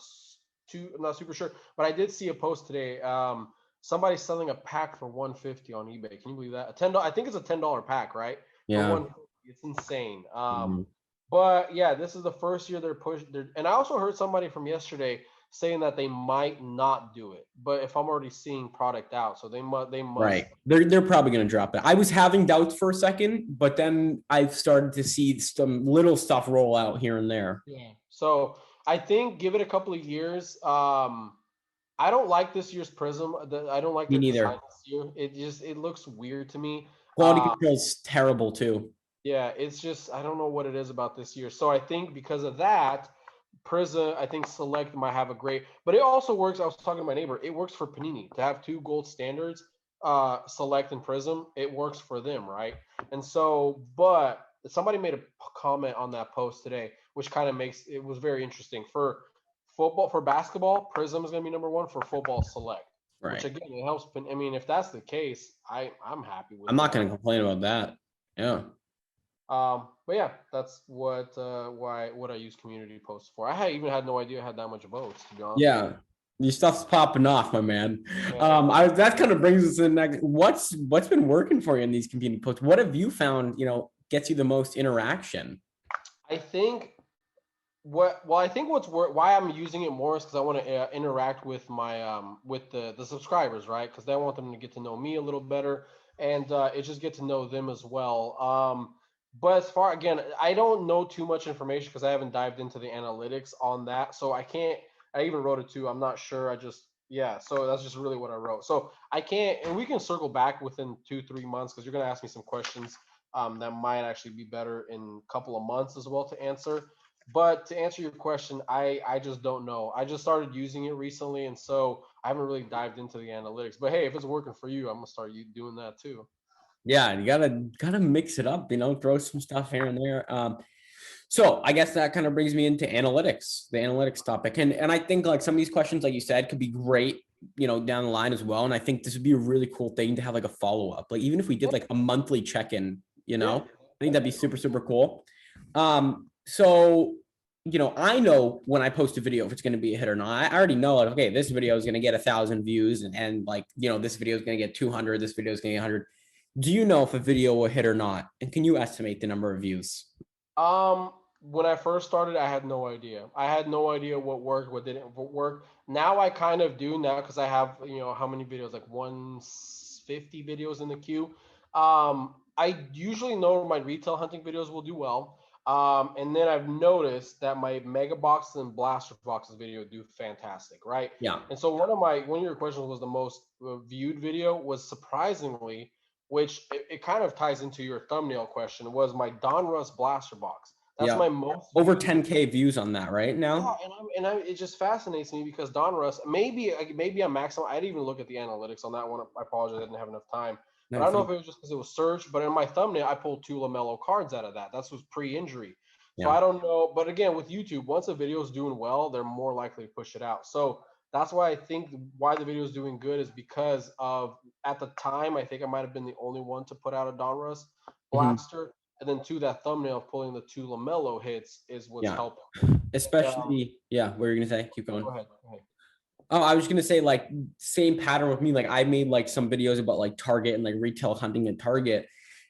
super sure, but I did see a post today. Somebody's selling a pack for 150 on eBay. Can you believe that? A $10, I think it's a $10 pack, right? For Yeah. 150. It's insane. Mhm. But yeah, this is the first year they're pushing. And I also heard somebody from yesterday saying that they might not do it. But if I'm already seeing product out, so they must. Right. They're probably going to drop it. I was having doubts for a second, but then I've started to see some little stuff roll out here and there. Yeah. So I think give it a couple of years. I don't like this year's Prism. I don't like Me their design neither. this year. It looks weird to me. Quality control's terrible too. Yeah, it's just I don't know what it is about this year. So I think because of that, Prism, I think Select might have a great, but it also works. I was talking to my neighbor. It works for Panini to have two gold standards, Select and Prism. It works for them, right? And so, but somebody made a comment on that post today, which kind of makes it was very interesting for football. For basketball, Prism is going to be number one. For football, Select, which Right. again it helps. I mean, if that's the case, I'm happy with I'm not going that. to complain about that. Yeah. But yeah, that's what I use community posts for. Even had no idea I had that much votes, to be honest with Yeah. Your stuff's popping off, my man. you. Yeah. That kind of brings us in next. What's been working for you in these community posts? What have you found, gets you the most interaction? I think I think why I'm using it more is because I want to interact with my with the subscribers, right? Because I want them to get to know me a little better, and it just get to know them as well. But as far again, I don't know too much information because I haven't dived into the analytics on that, so I can't. I even wrote it too. I'm not sure. I just yeah. So that's just really what I wrote. So I can't, and we can circle back within 2-3 months because you're gonna ask me some questions that might actually be better in a couple of months as well to answer. But to answer your question, I just don't know. I just started using it recently, and so I haven't really dived into the analytics. But hey, if it's working for you, I'm gonna start you doing that too. Yeah, you gotta mix it up, throw some stuff here and there. So I guess that kind of brings me into analytics, the analytics topic. And I think like some of these questions, like you said, could be great, down the line as well. And I think this would be a really cool thing to have like a follow-up. Like even if we did like a monthly check-in, Yeah. I think that'd be super, super cool. So I know when I post a video if it's going to be a hit or not. I already know like, okay, this video is going to get 1,000 views and like, this video is going to get 200, this video is going to get 100. Do you know if a video will hit or not? And can you estimate the number of views? When I first started, I had no idea. I had no idea what worked, what didn't work. Now I kind of do now because I have, how many videos, like 150 videos in the queue. I usually know my retail hunting videos will do well. And then I've noticed that my mega boxes and blaster boxes video do fantastic, right? Yeah. And so one of your questions was the most viewed video was surprisingly, which it kind of ties into your thumbnail question, was my Donruss blaster box. That's Yeah. my most Over viewed video. 10K views on that right Yeah, now. it just fascinates me because Donruss, maybe I'm maximum. I didn't even look at the analytics on that one. I apologize, I didn't have enough time. But I Nice. don't know if it was just because it was search, but in my thumbnail, I pulled 2 LaMelo cards out of that. That was pre-injury. So Yeah. I don't know. But again, with YouTube, once a video is doing well, they're more likely to push it out. So that's why I think why the video is doing good is because of at the time, I think I might have been the only one to put out a Donruss Mhm. blaster. And then to that thumbnail, pulling the 2 LaMelo hits is what's Yeah. helping. Especially, yeah. What are you gonna say? Keep going. Go ahead. Go ahead. Oh, I was gonna say like same pattern with me. Like I made like some videos about like Target and like retail hunting at Target.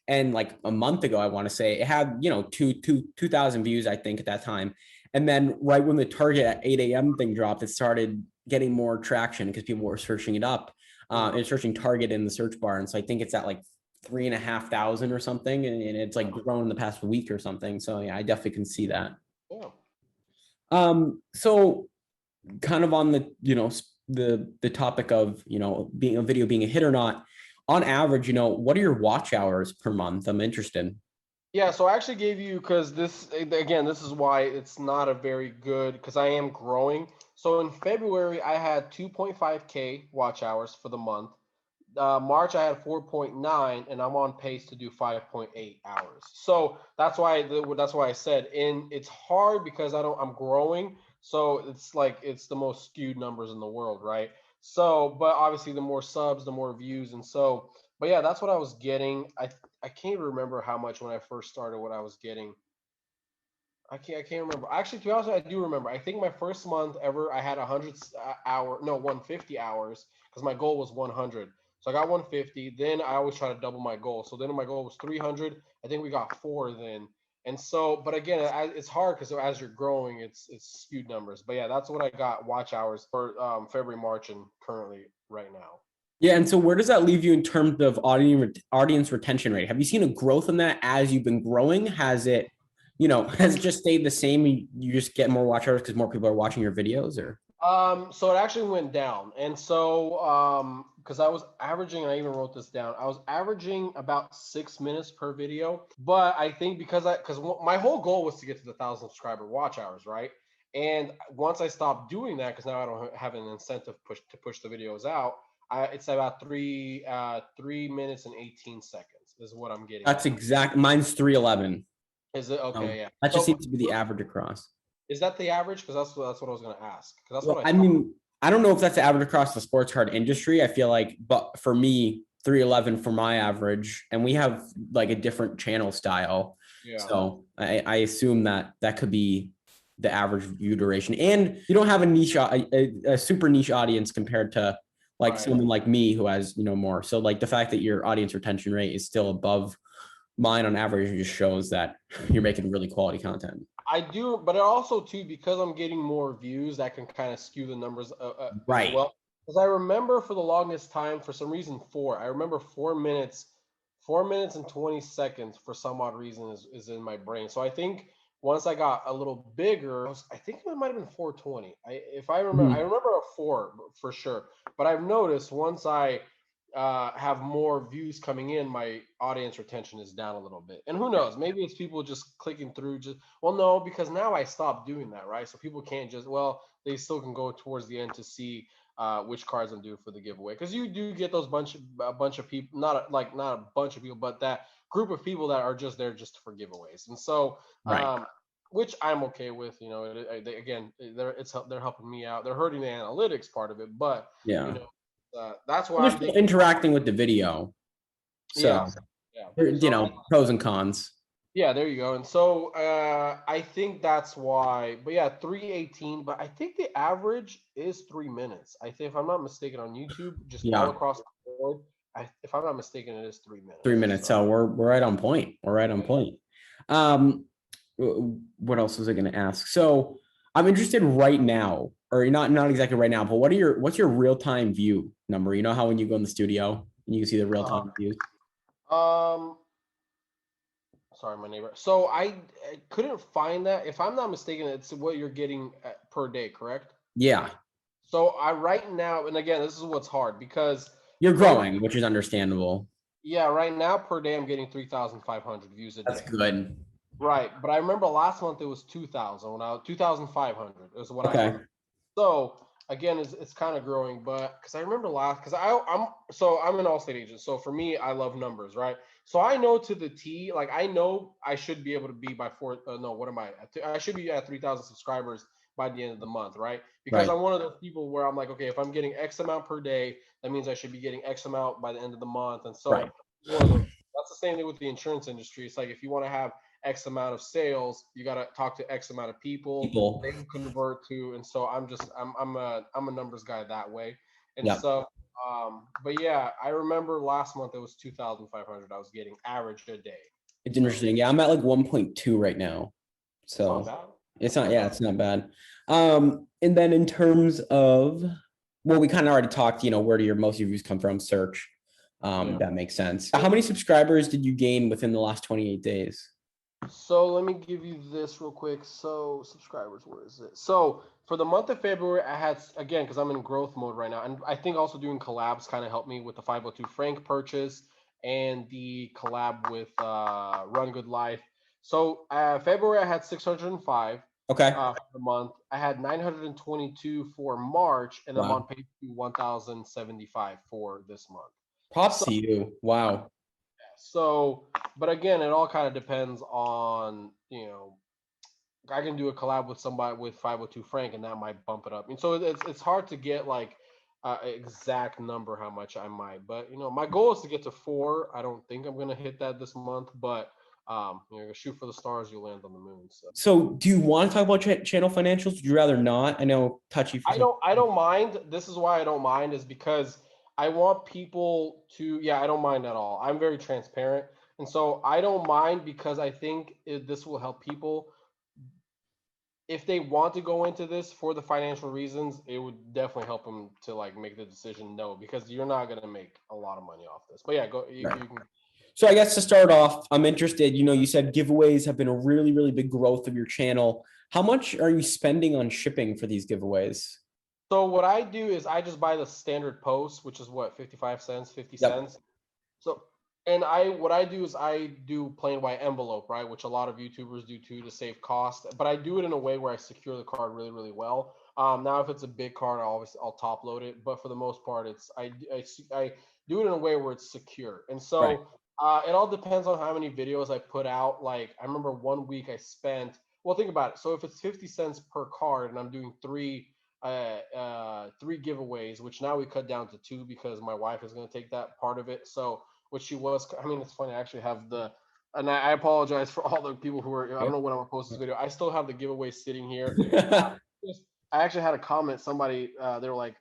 And like a month ago, I want to say it had, 2,000 views, I think, at that time. And then right when the Target at 8 a.m. thing dropped, it started getting more traction because people were searching it up and searching Target in the search bar. And so I think it's at like 3,500 or something. And it's like grown in the past week or something. So yeah, I definitely can see that. Yeah. So kind of on the the topic of being a video being a hit or not, on average, what are your watch hours per month? I'm interested. Yeah, so I actually gave you because this again, this is why it's not a very good because I am growing. So in February, I had 2.5K watch hours for the month. March I had 4.9, and I'm on pace to do 5.8 hours. So that's why I said in it's hard because I'm growing, so it's like it's the most skewed numbers in the world, right? So, but obviously the more subs, the more views, and so, but yeah, that's what I was getting. I can't even remember how much when I first started what I was getting. I can't remember. Actually, to be honest, I do remember. I think my first month ever, I had 150 hours because my goal was 100. So I got 150. Then I always try to double my goal. So then my goal was 300. I think we got four then. And so, but again, it's hard because as you're growing, it's skewed numbers. But yeah, that's what I got watch hours for February, March, and currently right now. Yeah, and so where does that leave you in terms of audience retention rate? Have you seen a growth in that as you've been growing? Has it, has it just stayed the same? You just get more watch hours because more people are watching your videos, or? So it actually went down. And so because I was averaging, I even wrote this down. I was averaging about 6 minutes per video. But I think because my whole goal was to get to the 1,000 subscriber watch hours, right? And once I stopped doing that, because now I don't have an incentive push the videos out, it's about 3 minutes and 18 seconds is what I'm getting That's now. exact. Mine's 311. Is it okay? Yeah. That just So seems to be the average across. is that the average? Because that's what I was gonna ask. Because that's Well, what I I thought. mean, I don't know if that's the average across the sports card industry. I feel like, but for me, 311 for my average, and we have like a different channel style. Yeah. So I assume that that could be the average view duration. And you don't have a niche, a super niche audience compared to like Right. someone like me who has, more. So like the fact that your audience retention rate is still above mine on average just shows that you're making really quality content. I do, but it also too because I'm getting more views that can kind of skew the numbers as Right. well. Because I remember for the longest time, for some reason, four. I remember 4 minutes, 4 minutes and 20 seconds for some odd reason is in my brain. So I think once I got a little bigger, I think it might have been 420. If I remember, I Mhm. remember a four for sure. But I've noticed once I have more views coming in, my audience retention is down a little bit. And who knows? Maybe it's people just clicking through. Just well, no, because now I stopped doing that, right? So people can't just they still can go towards the end to see which cards I'm due for the giveaway. Because you do get those a bunch of people, not a bunch of people, but that group of people that are just there just for giveaways. And so, Right. which I'm okay with. They're helping me out. They're hurting the analytics part of it, but you Yeah. know that's why They're I'm still thinking. interacting with the video. Yeah, So, yeah. you So know, pros and cons. yeah, there you go. And so I think that's why. But yeah, 318. But I think the average is 3 minutes. I think if I'm not mistaken on YouTube, just all Yeah. across the board. If I'm not mistaken, it is 3 minutes. 3 minutes. So So we're right on point. We're right on point. Um, what else was I going to ask? So I'm interested right now, or not exactly right now, but what's your real time view number? You know how when you go in the studio and you can see the real time views? um, sorry, my neighbor. So I couldn't find that. If I'm not mistaken, it's what you're getting per day, correct? Yeah. So I right now, and again, this is what's hard because You're February, growing, which is understandable. yeah, right now per day I'm getting 3,500 views a That's day. good. Right, but I remember last month it was 2,000 when I was 2,500 is what I Okay. remember. So again, it's kind of growing, but because I remember last because I'm an Allstate agent, so for me I love numbers, right? So I know to the T, like I know I should be able to be by four. No, what am I? I should be at 3,000 subscribers by the end of the month, right? Because Right. I'm one of those people where I'm like, okay, if I'm getting X amount per day, that means I should be getting X amount by the end of the month, and so Right. one of those. That's the same thing with the insurance industry. It's like if you want to have X amount of sales, you got to talk to X amount of people. People. They will convert to, and so I'm a numbers guy that way. And Yep. so, but yeah, I remember last month it was 2,500. I was getting average a day. It's So interesting. Yeah, I'm at like 1.2 right now. that's not So bad. it's That's not, not yeah, bad. it's not bad. And then in terms of, well, we kind of already talked, where do your most of your views come from? Search. Yeah. That makes sense. How many subscribers did you gain within the last 28 days? So let me give you this real quick. So subscribers, where is it? So for the month of February, I had again because I'm in growth mode right now, and I think also doing collabs kind of helped me with the 502 Frank purchase and the collab with Run Good Life. So February I had 605 Okay. for the month. I had 922 for March, and I'm on Wow. pace to 1,075 for this month. Props So to you. Wow. so, but again, it all kind of depends on, I can do a collab with somebody with 502 Frank, and that might bump it up. And so it's hard to get like exact number how much I might, but my goal is to get to 4. I don't think I'm gonna hit that this month, but shoot for the stars, you land on the moon. So So do you want to talk about channel financials? Would you rather not? I know touchy for some. I don't mind. This is why I don't mind, is because I want people to, yeah, I don't mind at all. I'm very transparent. And so I don't mind because I think this will help people. If they want to go into this for the financial reasons, it would definitely help them to like make the decision no, because you're not going to make a lot of money off this. But yeah, go. Right. You can. So I guess to start off, I'm interested. You said giveaways have been a really, really big growth of your channel. How much are you spending on shipping for these giveaways? So what I do is I just buy the standard post, which is what, 55 cents, 50 Yep. cents. So, and what I do is I do plain white envelope, right, which a lot of YouTubers do too to save cost. But I do it in a way where I secure the card really, really well. Now, if it's a big card, I'll top load it. But for the most part, I do it in a way where it's secure. And Right. so it all depends on how many videos I put out. Like I remember one week I spent. Well, think about it. So if it's 50 cents per card, and I'm doing three giveaways, which now we cut down to 2 because my wife is going to take that part of it. So which she was. I mean, it's funny. I actually have and I apologize for all the people who are. I don't know when I'm gonna post this video. I still have the giveaway sitting here. I actually had a comment. Somebody, they were like,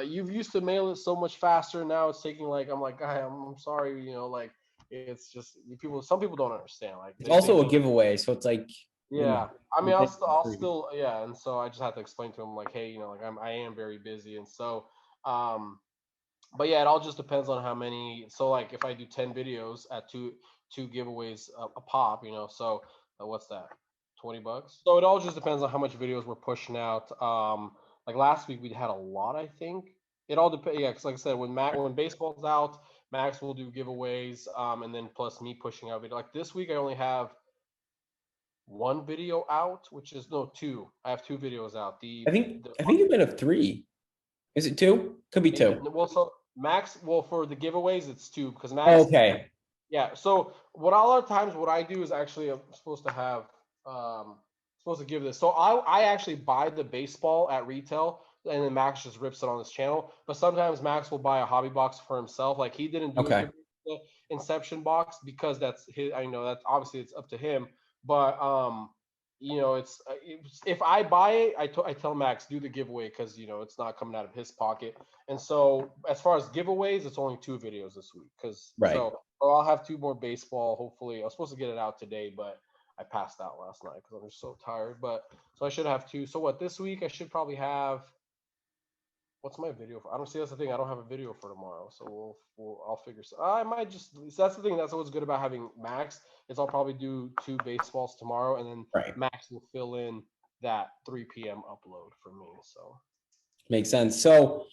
"You've used to mail it so much faster. Now it's taking like." I'm like, I'm sorry. Like it's just people. Some people don't understand. Like It's they think also a giveaway, so it's like, yeah. I mean, you get I'll free. still, yeah. And so I just had to explain to him like, hey, like I am very busy, and so um but yeah, it all just depends on how many. So like if I do 10 videos at two giveaways a pop, so what's that? $20. So it all just depends on how much videos we're pushing out. Like last week we had a lot, I think. It all depends. Yeah, because like I said, when baseball's out, Max will do giveaways, and then plus me pushing out video. Like this week, I only have one video out, which is no two. I have 2 videos out. I think you might have 3. Is it 2? Could be 2. Well, so Max, well, for the giveaways, it's 2 because Max. Okay. Yeah. So what a lot of times what I do is actually I'm supposed to have supposed to give this. So I actually buy the baseball at retail, and then Max just rips it on his channel. But sometimes Max will buy a hobby box for himself. Like he didn't do Okay. the Inception box because that's his. I know that obviously it's up to him. But if I buy it, I tell Max do the giveaway because it's not coming out of his pocket. And so as far as giveaways, it's only 2 videos this week because Right. so. Or I'll have 2 more baseball. Hopefully, I was supposed to get it out today, but I passed out last night because I'm just so tired. But so I should have 2. So what this week I should probably have. What's my video for? I don't see. That's the thing. I don't have a video for tomorrow, so I'll figure. I might just. So that's the thing. That's what's good about having Max is I'll probably do 2 baseballs tomorrow, and then Right. Max will fill in that 3 p.m. upload for me. So Makes sense. So,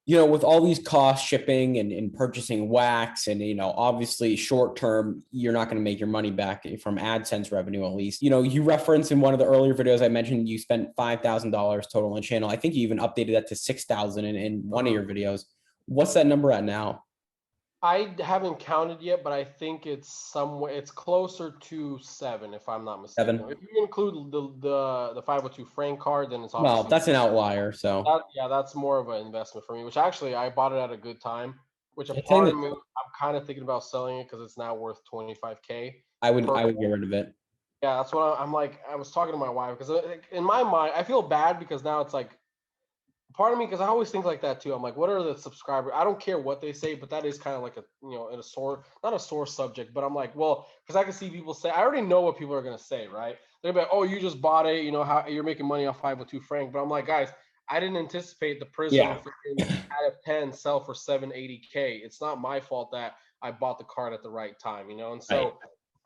with all these costs, shipping and purchasing wax, and obviously short term, you're not going to make your money back from AdSense revenue. At least, you referenced in one of the earlier videos I mentioned you spent $5,000 total on channel. I think you even updated that to 6,000 in one of your videos. What's that number at now? I haven't counted yet, but I think it's somewhere. It's closer to 7, if I'm not mistaken. 7. If you include the 502 Frank card, then it's Well, obviously that's an outlier. So, that's more of an investment for me. Which actually I bought it at a good time. Which a I think part of that me, I'm kind of thinking about selling it because it's now worth 25K. I would Per, get rid of it. yeah, that's what I'm like. I was talking to my wife because in my mind I feel bad because now it's like part of me because I always think like that too. I'm like, what are the subscribers? I don't care what they say, but that is kind of like a in a sore, not a sore subject, but I'm like, well, because I can see people say, I already know what people are gonna say, right? They're like, oh, you just bought it, how you're making money off 502 Frank, but I'm like, guys, I didn't anticipate the Prism Yeah. out of 10 sell for 780K. It's not my fault that I bought the card at the right time, and so. Right.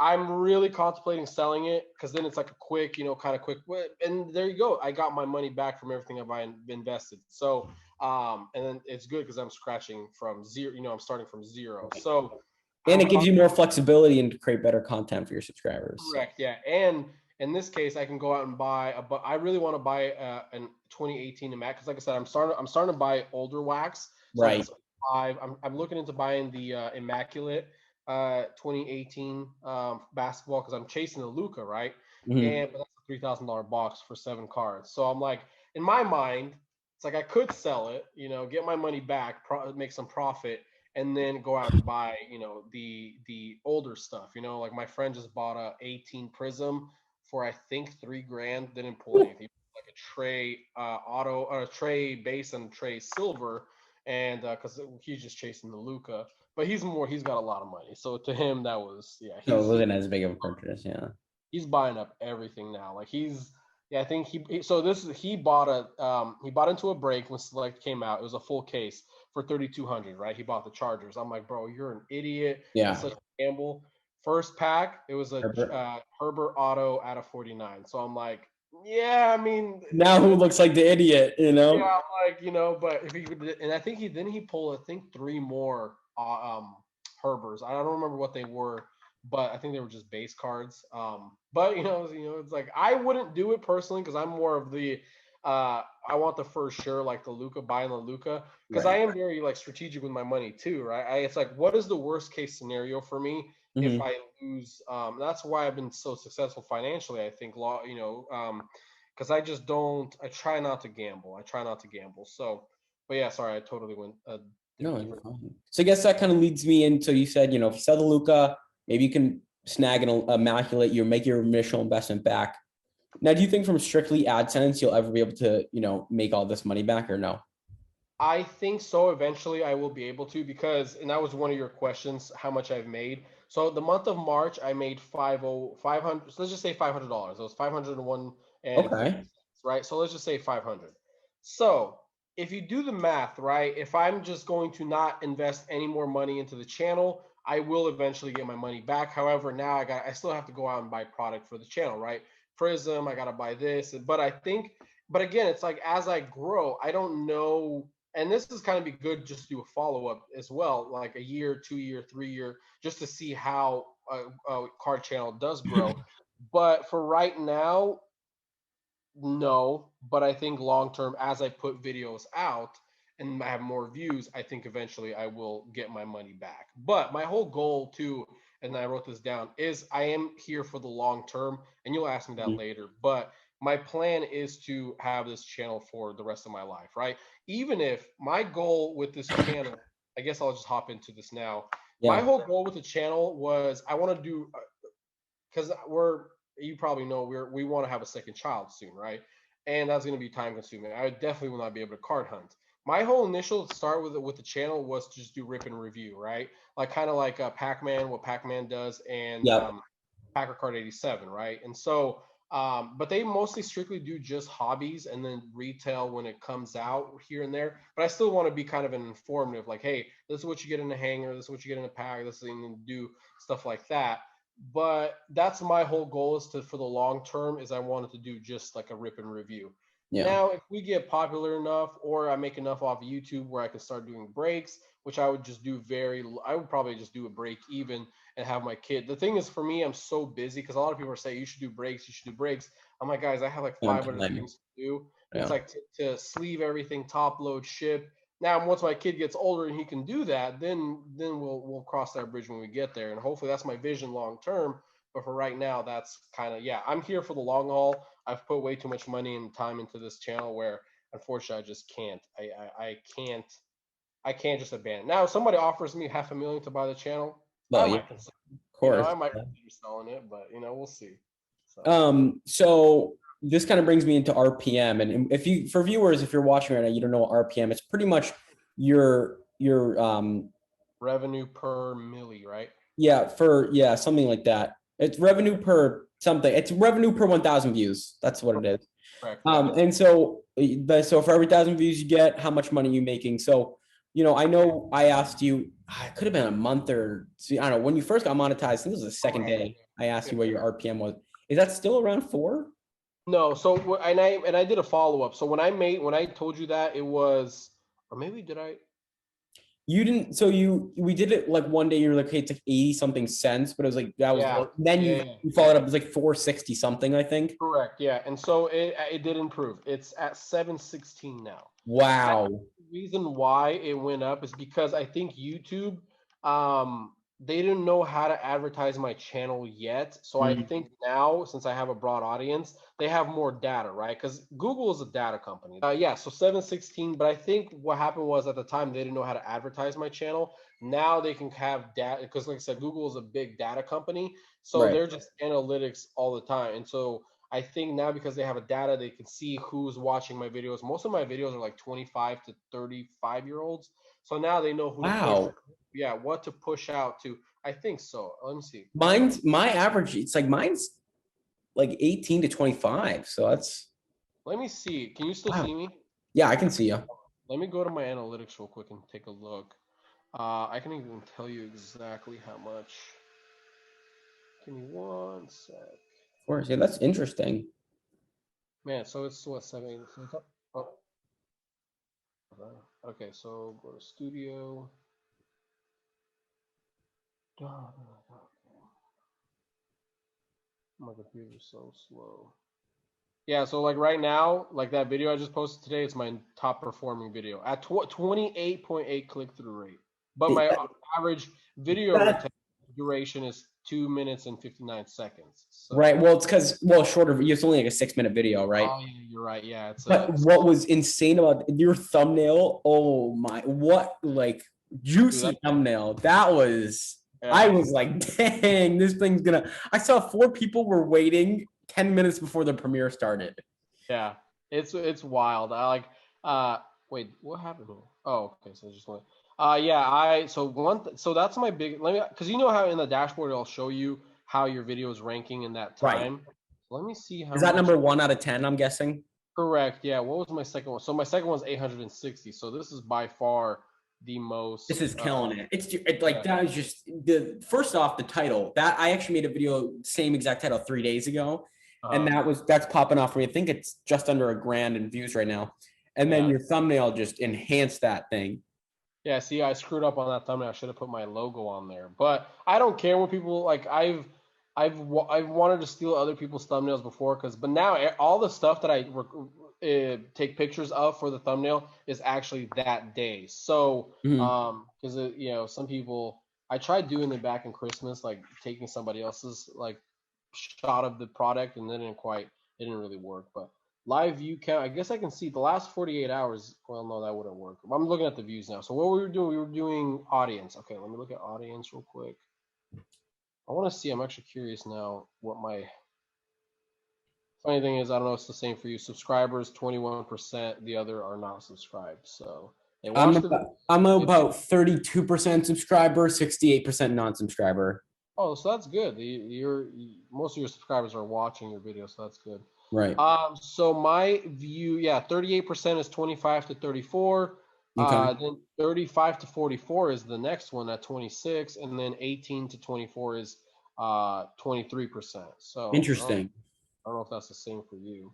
I'm really contemplating selling it because then it's like a quick, kind of quick. And there you go. I got my money back from everything I've invested. So, and then it's good because I'm scratching from zero. I'm starting from zero. So, And it gives you more flexibility and to create better content for your subscribers. Correct. Yeah. And in this case, I can go out and buy but I really want to buy an 2018 Mac because, like I said, I'm starting to buy older wax. So Right. like I'm looking into buying the Immaculate 2018 basketball because I'm chasing the Luca, right? Mhm. And but that's a $3,000 box for 7 cards. So I'm like, in my mind, it's like I could sell it, get my money back, make some profit, and then go out and buy, the older stuff. Like my friend just bought a 18 Prism for I think $3,000. Didn't pull anything. Like a tray auto or a tray base and tray silver, and because he's just chasing the Luca. But he's got a lot of money. So to him, that was So it wasn't as big of a purchase, yeah. he's buying up everything now. Like I think he bought into a break when Select came out. It was a full case for 3,200, right? He bought the Chargers. I'm like, bro, you're an idiot. Yeah. It's such a gamble. First pack, it was a Herbert auto out of 49. So I'm like, yeah, I mean, now who looks like the idiot, Yeah, I'm like, but if he and I think he pulled I think 3 more Herbers. I don't remember what they were, but I think they were just base cards. But it's like I wouldn't do it personally because I'm more of the I want the first sure, like the Luca, buying the Luca, because I am very like strategic with my money too, right? It's like, what is the worst case scenario for me if I lose? That's why I've been so successful financially. I think because I try not to gamble. So, but yeah, sorry, I totally went. No, so I guess that kind of leads me into, you said, if you sell the Luca, maybe you can snag an Immaculate, you make your initial investment back. Now, do you think from strictly AdSense, you'll ever be able to, make all this money back or no? I think so. Eventually, I will be able to and that was one of your questions, how much I've made. So the month of March, I made 500. So let's just say $500. It was 501 and 50 Okay. cents, right? So let's just say 500. So if you do the math, right? If I'm just going to not invest any more money into the channel, I will eventually get my money back. However, now I still have to go out and buy product for the channel, right? Prism, I gotta buy this, but again, it's like as I grow, I don't know, and this is kind of be good just to do a follow up as well, like a year, 2 year, 3 year, just to see how a card channel does grow. But for right now, no. But I think long term, as I put videos out and I have more views, I think eventually I will get my money back. But my whole goal too, and I wrote this down, is I am here for the long term, and you'll ask me that later. But my plan is to have this channel for the rest of my life, right? Even if my goal with this channel, I guess I'll just hop into this now. My Yeah. whole goal with the channel was I want to do, because you probably know we want to have a second child soon, right? And that's going to be time consuming. I definitely will not be able to card hunt. My whole initial start with the channel was to just do rip and review, right? Like kind of like Pac-Man, what Pac-Man does, and Packer Card 87, right? And so, but they mostly strictly do just hobbies and then retail when it comes out here and there. But I still want to be kind of an informative, like, hey, this is what you get in a hanger, this is what you get in a pack, this is what you do, stuff like that. But that's my whole goal is for the long term is I wanted to do just like a rip and review. Yeah. Now, if we get popular enough or I make enough off of YouTube where I can start doing breaks, which I would just do I would probably just do a break even and have my kid. The thing is for me, I'm so busy because a lot of people are saying you should do breaks, you should do breaks. I'm like, guys, I have like 500 things to do. It's like to sleeve everything, top load, ship. Now, once my kid gets older and he can do that, then we'll cross that bridge when we get there. And hopefully that's my vision long term. But for right now, that's kind of I'm here for the long haul. I've put way too much money and time into this channel where unfortunately I just can't. I can't just abandon. Now, if somebody offers me $500,000 to buy the channel, I might consider. Of course. I might consider selling it, but we'll see. So this kind of brings me into RPM, and for viewers, if you're watching right now, you don't know what RPM. It's pretty much your revenue per milli, right? Yeah, something like that. It's revenue per something. It's revenue per 1,000 views. That's what it is. Correct. And so for every 1,000 views you get, how much money are you making? So, I know I asked you, it could have been a month or I don't know, when you first got monetized, I think this was the second day I asked you what your RPM was. Is that still around 4? No. So, and I did a follow-up. So when I told you that it was, or maybe did I? You didn't, so we did it like one day, you're like, hey, it's like 80 something cents, but it was like, that was, Yeah, then yeah, you, yeah. you followed up, it was like 460 something, I think. Correct. Yeah, and so it did improve. It's at 716 now. Wow. Reason why it went up is because I think YouTube, they didn't know how to advertise my channel yet. So I Mm, think now, since I have a broad audience, they have more data, right? Because Google is a data company. Yeah, so 716. But I think what happened was at the time they didn't know how to advertise my channel. Now they can have data because, like I said, Google is a big data company, so right. they're just analytics all the time, and so I think now because they have a data, they can see who's watching my videos. Most of my videos are like 25 to 35-year-olds. So now they know who to push. Wow. Yeah, what to push out to. I think so. Let me see. My average, it's like mine's like 18 to 25. So that's, Let me see. Can you still wow. see me? Yeah, I can see you. Let me go to my analytics real quick and take a look. I can even tell you exactly how much. Give me one sec. Of course. Yeah, that's interesting. Man, so it's what, 7? Oh, okay, so go to studio. My computer's so slow. Yeah, so like right now, like that video I just posted today, it's my top performing video at 28.8 click through rate. But It- my average video that- duration is 2 minutes and 59 seconds. right. So, Well, it's because, well, shorter, it's only like a 6 minute video, right? oh yeah, you're right. Yeah, it's But a what was insane about your thumbnail? Oh my, what like dude, juicy thumbnail. That was, I yeah, was like, dang, this thing's gonna. I saw 4 people were waiting 10 minutes before the premiere started. yeah, it's wild. I like wait, what happened here? Oh, okay, so it just went. Yeah, so that's my big. Let me because you know how in the dashboard it'll show you how your video is ranking in that Right. time. Let me see how Is that much. number 1 out of 10, I'm guessing? Correct. Yeah. What was my second one? So my second one's 860. So this is by far the This most. is killing it. It's like Yeah. that is just the first off the title that I actually made a video same exact title 3 days ago, and Uh, that's popping off for me. I think it's just under a grand in views right now, and then yeah. your thumbnail just enhanced that thing. Yeah. See, I screwed up on that thumbnail. I should have put my logo on there, but I don't care what people like. I've wanted to steal other people's thumbnails before, but now all the stuff that I take pictures of for the thumbnail is actually that day. So Mhm. because some people I tried doing it back in Christmas, like taking somebody else's like shot of the product, and it didn't really work. But live view count, I guess I can see the last 48 hours. Well, no, that wouldn't work. I'm looking at the views now. So what we were doing audience. Okay, let me look at audience real quick. I want to see. I'm actually curious now what my funny thing is. I don't know. It's the same for you. Subscribers 21%. The other are not subscribed. So they watch the. I'm about 32% subscriber, 68% non-subscriber. Oh, so that's good. Most of your subscribers are watching your video, so that's good. Right. So my view, yeah, 38% is 25 to 34. Okay. Then 35 to 44 is the next one at 26, and then 18 to 24 is 23%. So Interesting. I don't know if that's the same for you.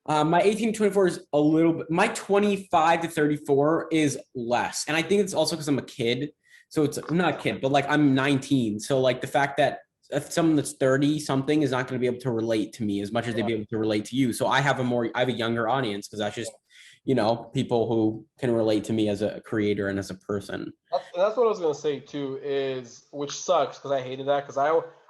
My 18 to 24 is a little bit, my 25 to 34 is less. And I think it's also because I'm a kid. So it's I'm not a kid, but like I'm 19. So like the fact that if someone that's 30 something is not going to be able to relate to me as much as they'd Yeah. be able to relate to you. So I have a younger audience because that's just, people who can relate to me as a creator and as a person. That's what I was gonna say too. Is which sucks because I hated that because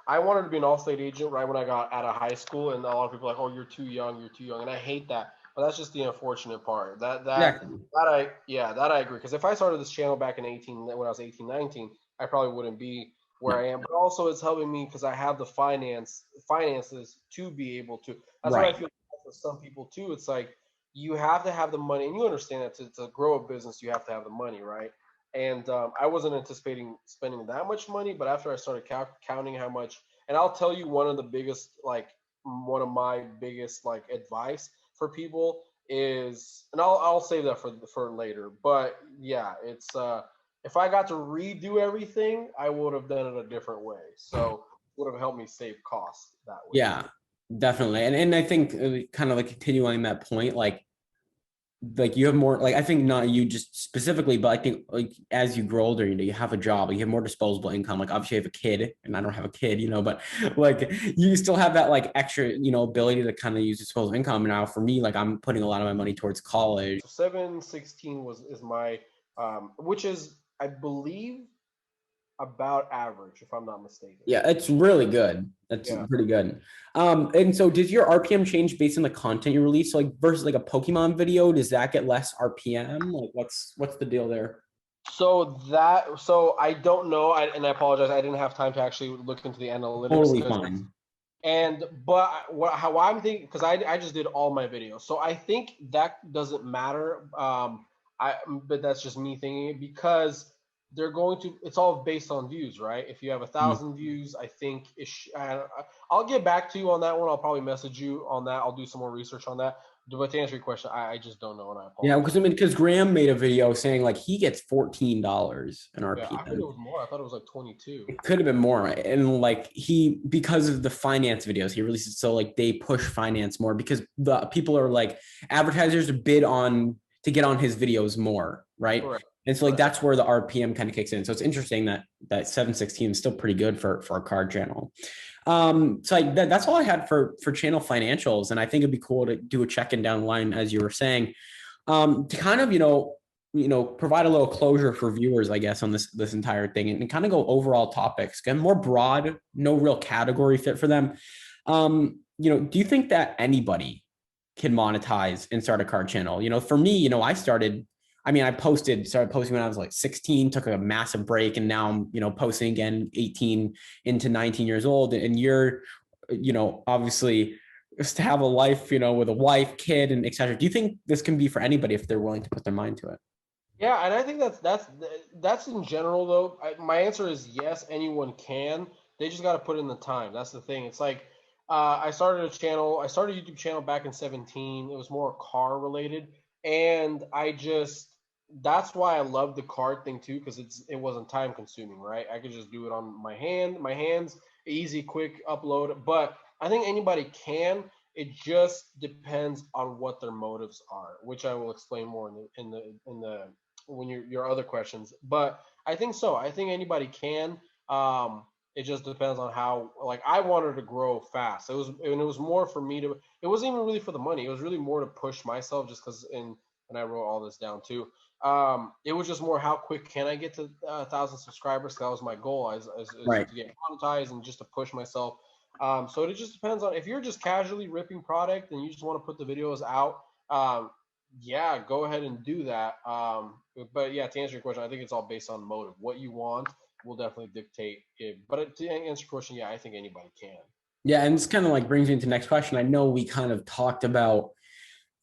I wanted to be an Allstate agent right when I got out of high school, and a lot of people are like, oh, you're too young, and I hate that. But that's just the unfortunate part. Exactly. That I agree. Because if I started this channel back in 18 when I was 18, 19, I probably wouldn't be where No. I am. But also, it's helping me because I have the finances to be able to. That's what I Right. feel for some people too. It's like you have to have the money, and you understand that to grow a business, you have to have the money, right? And I wasn't anticipating spending that much money, but after I started counting how much, and I'll tell you one of my biggest like advice for people is, and I'll save that for later. But yeah, it's if I got to redo everything, I would have done it a different way. So it would have helped me save costs that way Yeah, too. definitely. And I think kind of like continuing that point, like like you have more, like I think not you just specifically, but I think like as you grow older, you have a job, like, you have more disposable income. Like obviously you have a kid, and I don't have a kid, but like you still have that like extra, ability to kind of use disposable income. Now for me, like I'm putting a lot of my money towards college. So 716 is my which is, I believe, about average, if I'm not mistaken. Yeah, it's really good. That's Yeah. pretty good. And so does your RPM change based on the content you release? So like versus like a Pokemon video, does that get less RPM? Like what's the deal there? So I don't know, and I apologize. I didn't have time to actually look into the analytics Totally because fine. how I'm thinking, because I just did all my videos, so I think that doesn't matter. But that's just me thinking it, because it's all based on views, right? If you have 1,000 views, I think I'll get back to you on that one. I'll probably message you on that. I'll do some more research on that. But to answer your question, I just don't know, and I Yeah, apologize. because Graham made a video saying like he gets $14 in Yeah, I heard RPM. it was more. I thought it was like 22. It could have been more, right? And like because of the finance videos he releases, so like they push finance more because the people are like advertisers bid on to get on his videos more, right? Correct. And so like Correct. that's where the RPM kind of kicks in. So it's interesting that 716 is still pretty good for a card channel. So that's all I had for channel financials, and I think it'd be cool to do a check-in down the line, as you were saying, to kind of provide a little closure for viewers, I guess, on this entire thing, and kind of go overall topics, get more broad, no real category fit for them. Do you think that anybody can monetize and start a card channel? For me, started posting when I was like 16, took a massive break, and now I'm, posting again 18 into 19 years old. And you're, obviously just to have a life, with a wife, kid, and etc. Do you think this can be for anybody if they're willing to put their mind to it? Yeah, and I think that's in general though. My answer is yes. Anyone can. They just got to put in the time. That's the thing. It's like I started a channel. I started a YouTube channel back in 17. It was more car related, and that's why I love the card thing too, because it wasn't time consuming, right? I could just do it on my hands, easy, quick upload. But I think anybody can. It just depends on what their motives are, which I will explain more in the when your other questions. But I think so. I think anybody can. It just depends on how. Like I wanted to grow fast. It was more for me to. It wasn't even really for the money. It was really more to push myself, just because. And I wrote all this down too. It was just more how quick can I get to 1,000 subscribers? That was my goal, is Right. to get monetized and just to push myself. So it just depends on if you're just casually ripping product and you just want to put the videos out. Yeah, go ahead and do that. But yeah, to answer your question, I think it's all based on motive. What you want will definitely dictate it. But to answer your question, yeah, I think anybody can. Yeah, and this kind of like brings me into the next question. I know we kind of talked about,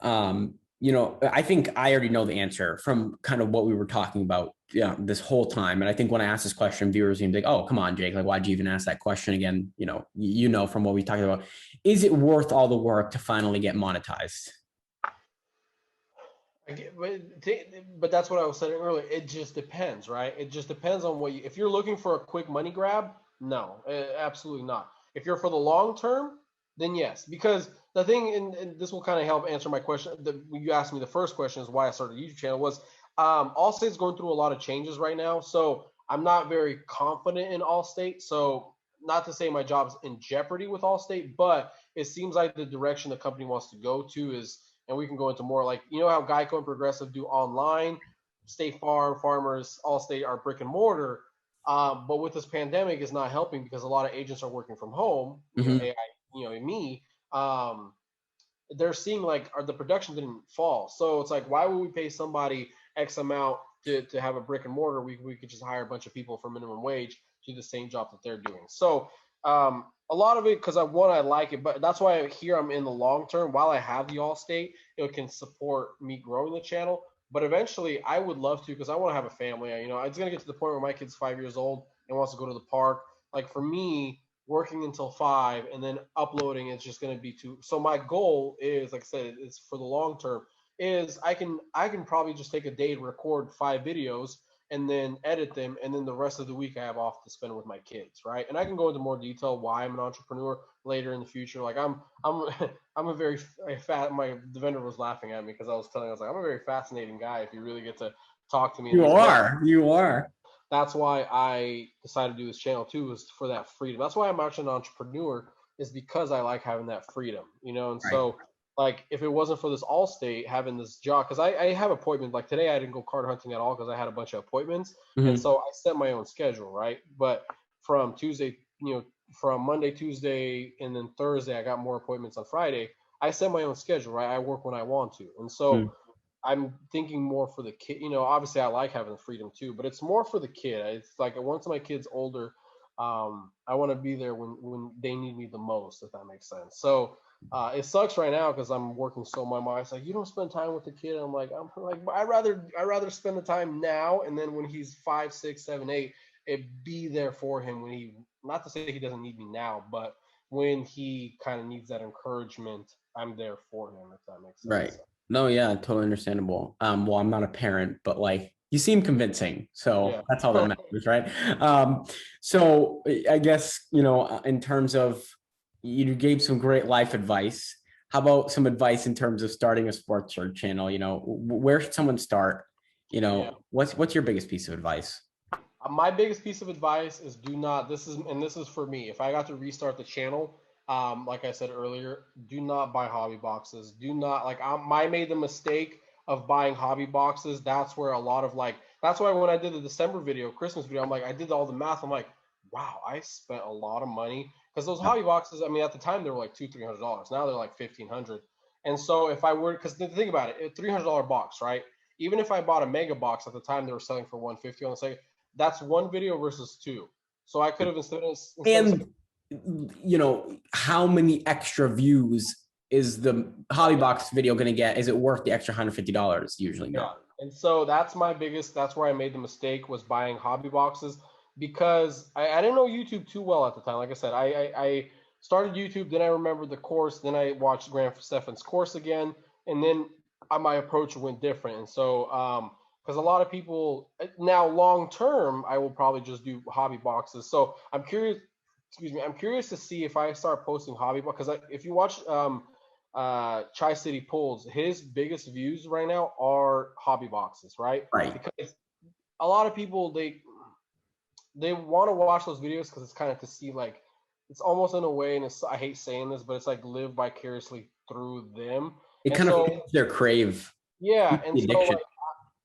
I think I already know the answer from kind of what we were talking about, this whole time. And I think when I ask this question, viewers are gonna be like, "Oh, come on, Jake! Like, why'd you even ask that question again?" From what we talked about, is it worth all the work to finally get monetized? But that's what I was saying earlier. It just depends, right? It just depends on if you're looking for a quick money grab, no, absolutely not. If you're for the long term, then yes. Because the thing, and this will kind of help answer my question. You asked me the first question is why I started a YouTube channel was Allstate's going through a lot of changes right now. So I'm not very confident in Allstate. So not to say my job's in jeopardy with Allstate, but it seems like the direction the company wants to go to is, and we can go into more, like, how Geico and Progressive do online, State Farm, Farmers, Allstate are brick and mortar. But with this pandemic, is not helping because a lot of agents are working from home. Mm-hmm. AI, me. They're seeing like the production didn't fall, so it's like, why would we pay somebody X amount to have a brick and mortar? We could just hire a bunch of people for minimum wage to do the same job that they're doing. So a lot of it, because I like it, but that's why here I'm in the long term. While I have the Allstate, it can support me growing the channel. But eventually, I would love to, because I want to have a family. It's gonna get to the point where my kid's 5 years old and wants to go to the park. Like for me, working until 5 and then uploading is just gonna be too. So my goal is, like I said, it's for the long term. Is I can probably just take a day to record 5 videos, and then edit them, and then the rest of the week I have off to spend with my kids, right? And I can go into more detail why I'm an entrepreneur later in the future. Like I'm I'm a very fat. The vendor was laughing at me because I was like, I'm a very fascinating guy if you really get to talk to me. You are. You are. That's why I decided to do this channel too, is for that freedom. That's why I'm actually an entrepreneur, is because I like having that freedom, you know. And Right. so, like, if it wasn't for this Allstate having this job, because I have appointments. Like today, I didn't go card hunting at all because I had a bunch of appointments, and Mhm. so I set my own schedule, right? But from Tuesday, from Monday, Tuesday, and then Thursday, I got more appointments on Friday. I set my own schedule, right? I work when I want to, and so Mm. I'm thinking more for the kid. Obviously I like having the freedom too, but it's more for the kid. It's like once my kid's older, I want to be there when they need me the most, if that makes sense. So it sucks right now because I'm working so much. My wife's like, you don't spend time with the kid. I'm like, I rather spend the time now, and then when he's 5, 6, 7, 8, it be there for him when he. Not to say he doesn't need me now, but when he kind of needs that encouragement, I'm there for him, if that makes Right. sense. No, yeah, totally understandable. Well, I'm not a parent, but like you seem convincing. So Yeah. that's all that matters, right? So I guess, in terms of you gave some great life advice. How about some advice in terms of starting a sports art channel? Where should someone start? Yeah. What's your biggest piece of advice? My biggest piece of advice is do not. This is for me. If I got to restart the channel, like I said earlier, do not buy hobby boxes. Do not like. I made the mistake of buying hobby boxes. That's where a lot of like. That's why when I did the December video, Christmas video, I'm like, I did all the math. I'm like, wow, I spent a lot of money because those Yeah. hobby boxes. I mean, at the time they were like $200-300. Now they're like 1,500. And so if I were, because think about it, a $300 box, right? Even if I bought a mega box at the time, they were selling for 150 on the site. That's one video versus two. So I could have instead of And how many extra views is the hobby box video going to get? Is it worth the extra $150? Usually yeah. not. And so that's where I made the mistake, was buying hobby boxes, because I didn't know YouTube too well at the time. Like I said, I started YouTube, then I remembered the course, then I watched Graham Stefan's course again, and then my approach went different. And so because a lot of people now long term, I will probably just do hobby boxes. So I'm curious. Excuse me. I'm curious to see if I start posting hobby boxes, because if you watch Tri City Pulls, his biggest views right now are hobby boxes, right? Right. Because a lot of people they want to watch those videos because it's kind of to see, like, it's almost in a way, and I hate saying this, but it's like live vicariously through them. It And kind of so fits their crave, yeah, fits and the so addiction. like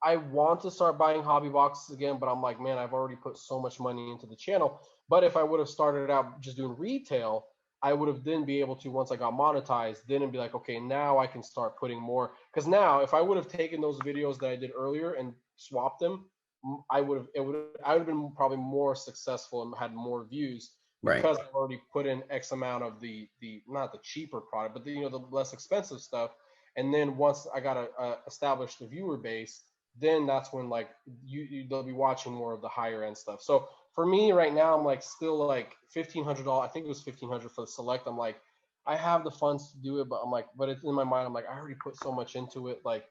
I want to start buying hobby boxes again, but I'm like, man, I've already put so much money into the channel. But if I would have started out just doing retail, I would have then be able to, once I got monetized, then and be like, okay, now I can start putting more. Because now, if I would have taken those videos that I did earlier and swapped them, I would have been probably more successful and had more views, Right. because I've already put in X amount of the not the cheaper product, but the less expensive stuff. And then once I got a established the viewer base, then that's when, like, they'll be watching more of the higher end stuff. So for me right now, I'm like still like $1,500. I think it was 1,500 for the select. I'm like, I have the funds to do it, but I'm like, but it's in my mind. I'm like, I already put so much into it. Like,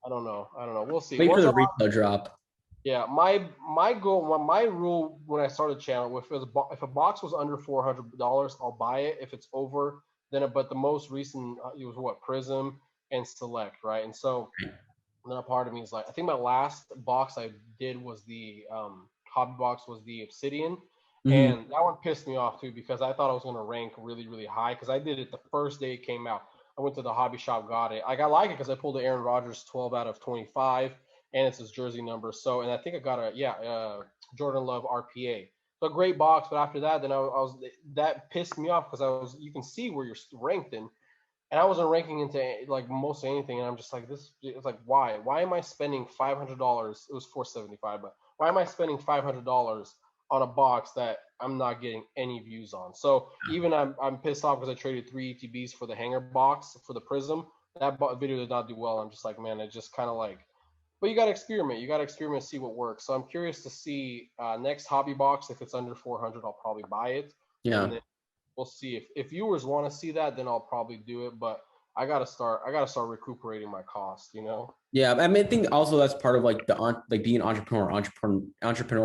I don't know. I don't know. We'll see. Wait for Once I, the retail drop. yeah, my goal, my rule when I started channel, if a box was under $400, I'll buy it. If it's over, then but the most recent it was what, Prism and Select, right? And so then a part of me is like, I think my last box I did was the hobby box, was the Obsidian, Mhm. and that one pissed me off too, because I thought I was gonna rank really really high, because I did it the first day it came out. I went to the hobby shop, got it. Like, I like it because I pulled the Aaron Rodgers 12 out of 25, and it's his jersey number. So, and I think I got Jordan Love RPA. So a great box, but after that, then I was that pissed me off, because you can see where you're ranked in, and I wasn't ranking into like most anything, and I'm just like, this. It's like, why am I spending $500? It was 475, but why am I spending $500 on a box that I'm not getting any views on? So even I'm pissed off because I traded 3 ETBs for the hanger box for the Prism. That video did not do well. I'm just like, man, it just kind of like. But you got to experiment. You got to experiment, see what works. So I'm curious to see next hobby box. If it's under 400, I'll probably buy it, and Yeah. then we'll see if viewers want to see that, then I'll probably do it. But I gotta start recuperating my cost, you know? Yeah, I mean, I think also that's part of like like being an entrepreneur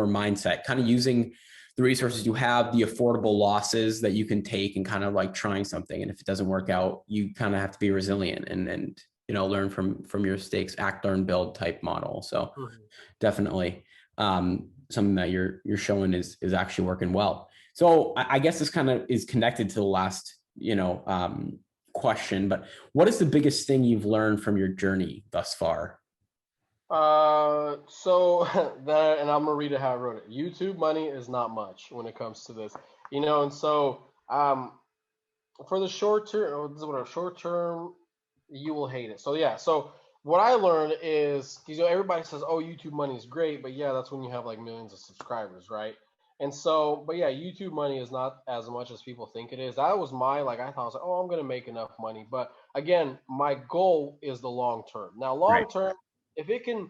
mindset, kind of using the resources you have, the affordable losses that you can take, and kind of like trying something. And if it doesn't work out, you kind of have to be resilient and learn from your mistakes, act, learn, build type model. So Mhm. definitely something that you're showing is actually working well. So I guess this kind of is connected to the last question, but what is the biggest thing you've learned from your journey thus far? So that, and I'm gonna read it how I wrote it. YouTube money is not much when it comes to this, you know, and so for the short term, this is what a short term, you will hate it. So yeah, so what I learned is, because everybody says, oh, YouTube money is great, but yeah, that's when you have like millions of subscribers, right? And so, but yeah, YouTube money is not as much as people think it is. That was my, like, I thought I was like, oh, I'm gonna make enough money, but again, my goal is the long term. Now, Right. long term, if it can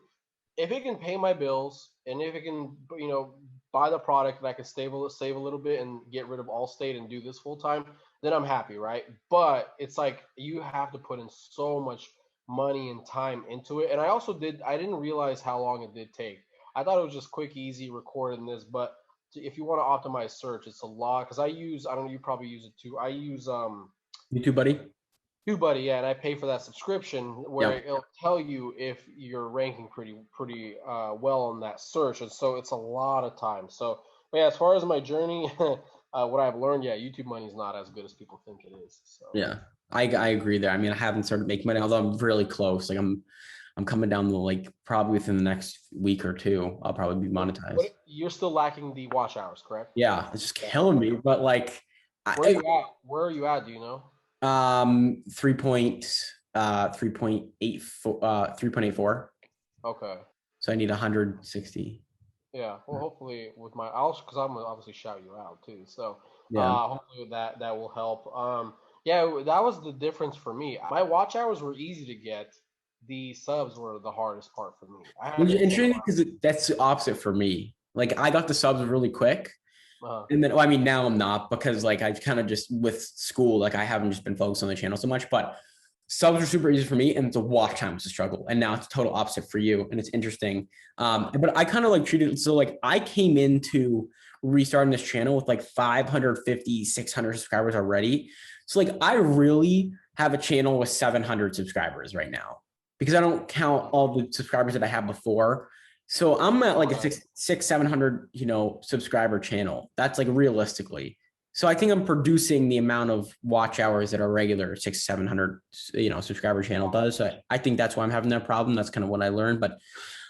pay my bills, and if it can, buy the product that I can save a little bit and get rid of Allstate and do this full time, then I'm happy, right? But it's like you have to put in so much money and time into it. And I didn't realize how long it did take. I thought it was just quick, easy, recording this, but if you want to optimize search, it's a lot, because I don't know, you probably use it too. I use YouTube buddy. TubeBuddy, yeah, and I pay for that subscription where Yeah. it'll tell you if you're ranking pretty well on that search, and so it's a lot of time. So, but yeah, as far as my journey, what I've learned, yeah, YouTube money is not as good as people think it is. So, Yeah. I agree there. I mean, I haven't started making money, although I'm really close. Like I'm coming down the like probably within the next week or two, I'll probably be monetized. what you're still lacking the watch hours, correct? Yeah, it's just Yeah. killing me. But like Where are I you at? Where are you at? Do you know? 3.84. Okay. So I need 160. Yeah, well, hopefully with my, I'll, because I'm gonna obviously shout you out too. So, Yeah. hopefully with that will help. Yeah, that was the difference for me. My watch hours were easy to get. The subs were the hardest part for me. I had Which to is dig interesting because that's the opposite for me. Like I got the subs really quick. around. And then, well, I mean, now I'm not because like I've kind of just with school, like I haven't just been focused on the channel so much, but subs are super easy for me and the watch time is a struggle. And now it's total opposite for you. And it's interesting. But I kind of like treated it. So like I came into restarting this channel with like 550, 600 subscribers already. So like I really have a channel with 700 subscribers right now because I don't count all the subscribers that I had before. So I'm at like a Okay. 700, subscriber channel. That's like realistically. So I think I'm producing the amount of watch hours that a regular 700, subscriber channel does. So I think that's why I'm having that problem. That's kind of what I learned. But,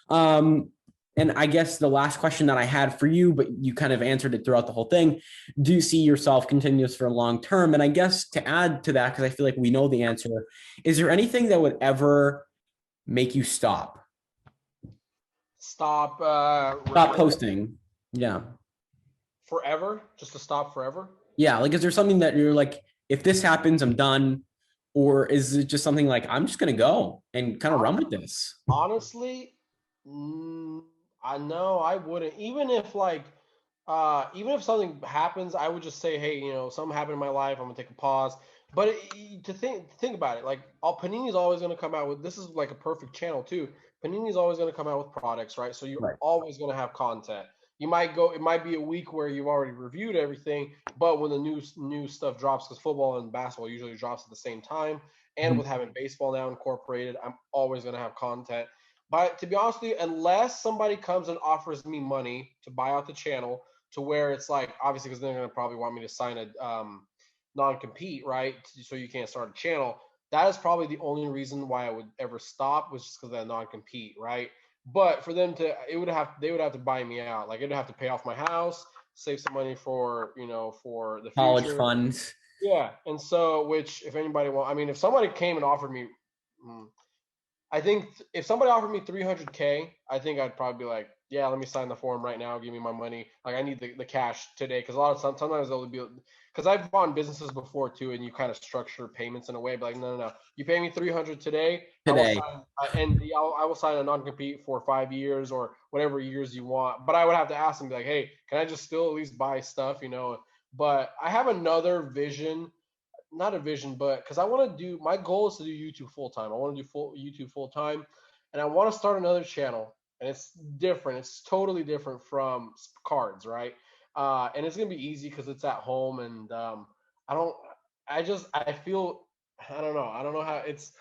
um, and I guess the last question that I had for you, but you kind of answered it throughout the whole thing. Do you see yourself continuous for a long term? And I guess to add to that, because I feel like we know the answer, is there anything that would ever make you Stop stop recording posting? Yeah. forever, just to stop forever. Yeah. Like, is there something that you're like, if this happens, I'm done? Or is it just something like, I'm just going to go and kind of run with this? Honestly, I know I wouldn't. Even if something happens, I would just say, hey, something happened in my life. I'm gonna take a pause. But to think about it, like, Panini's always gonna come out with, this is like a perfect channel too. Panini's always gonna come out with products, right? So you're Right. always gonna have content. It might be a week where you've already reviewed everything, but when the new stuff drops, because football and basketball usually drops at the same time, and Mhm. with having baseball now incorporated, I'm always going to have content. But to be honest with you, unless somebody comes and offers me money to buy out the channel, to where it's like, obviously, because they're going to probably want me to sign a non-compete, right? So you can't start a channel. That is probably the only reason why I would ever stop, was just because of that non-compete, right? But for them to, they would have to buy me out. Like, it'd have to pay off my house, save some money for, for the College future. funds. Yeah, and so, which, if anybody want, I mean, if somebody came and offered me, mm, I think if somebody offered me 300K, I think I'd probably be like, yeah, let me sign the form right now. Give me my money. Like, I need the cash today, because a lot of sometimes they'll be, because I've bought businesses before too, and you kind of structure payments in a way, but like, no, no, no, you pay me 300 today, I will Today. sign, I will sign a non-compete for 5 years or whatever years you want. But I would have to ask them, be like, hey, can I just still at least buy stuff, But I have another vision not a vision, but because I want to do, my goal is to do YouTube full time. I want to do full YouTube full time, and I want to start another channel, and it's different. It's totally different from cards, right? And it's gonna be easy because it's at home, and I don't. I feel I don't know how it's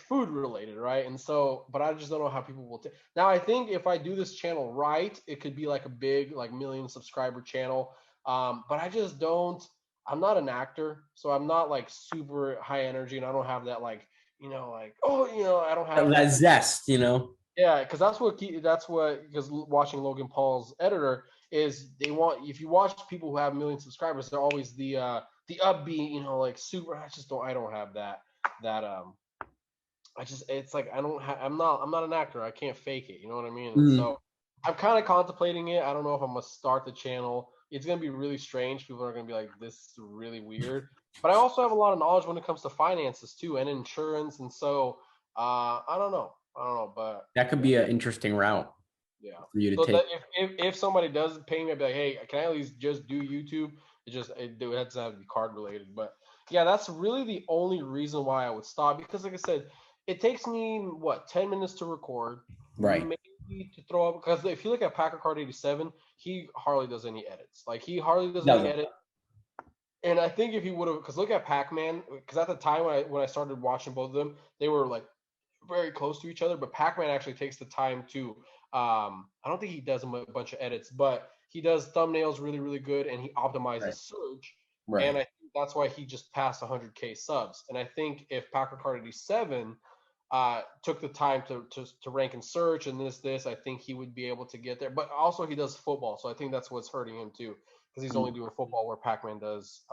food related, right? And so, but I just don't know how people will take. Now, I think if I do this channel right, it could be like a big, like, million subscriber channel. But I just don't. I'm not an actor, so I'm not like super high energy, and I don't have that, like, like, oh, I don't have That that. zest, you know. Yeah, because because watching Logan Paul's editor is, they want, if you watch people who have million subscribers, they're always the upbeat, like super. I don't have that I just, it's like, I don't have I'm not an actor. I can't fake it. You know what I mean? And Mhm. so I'm kind of contemplating it. I don't know if I'm gonna start the channel. It's gonna be really strange. People are gonna be like, this is really weird. But I also have a lot of knowledge when it comes to finances too, and insurance. And so I don't know. But That could be an interesting route yeah. for you to So that take. if somebody does pay me, I'd be like, hey, can I at least just do YouTube? It has to have to be card related. But yeah, that's really the only reason why I would stop, because, like I said, it takes me what, 10 minutes to record, Right. maybe to throw up. Because if you look at Packer Card 87, he hardly does any edits. Like, he hardly does any Doesn't. edit. And I think if he would have, because look at Pac-Man, because at the time when I started watching both of them, they were like very close to each other. But Pac-Man actually takes the time to. I don't think he does a bunch of edits, but he does thumbnails really, really good, and he Right. optimizes search. And Right. I think that's why he just passed 100K subs. And I think if Packer Card 87 took the time to rank and search and this, I think he would be able to get there. But also, he does football, so I think that's what's hurting him too, because he's only doing football where Pac-Man does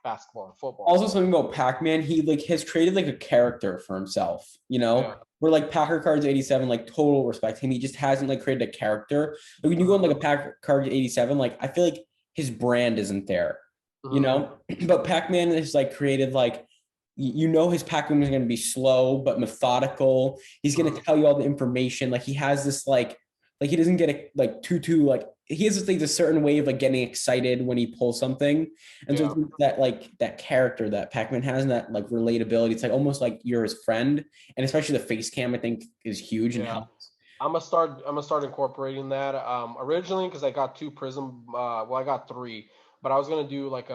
basketball and football. Also, So something about Pac-Man, he like has created like a character for himself, you know? yeah. Where like Packer Cards 87, like total respect him. He just hasn't like created a character. Like when you go on like a Packer Cards 87, like I feel like his brand isn't there, you Mhm. know? But Pac-Man is like created like you know his Pac-Man is gonna be slow but methodical. He's gonna Mhm. tell you all the information. Like he has this like he doesn't get it like too like he has this like a certain way of like getting excited when he pulls something. And so Yeah. it's that like that character that Pac-Man has and that like relatability. It's like almost like you're his friend. And especially the face cam, I think, is huge and Yeah. helps. I'm gonna start incorporating that. Originally, because I got two Prism. Well, I got three, but I was gonna do like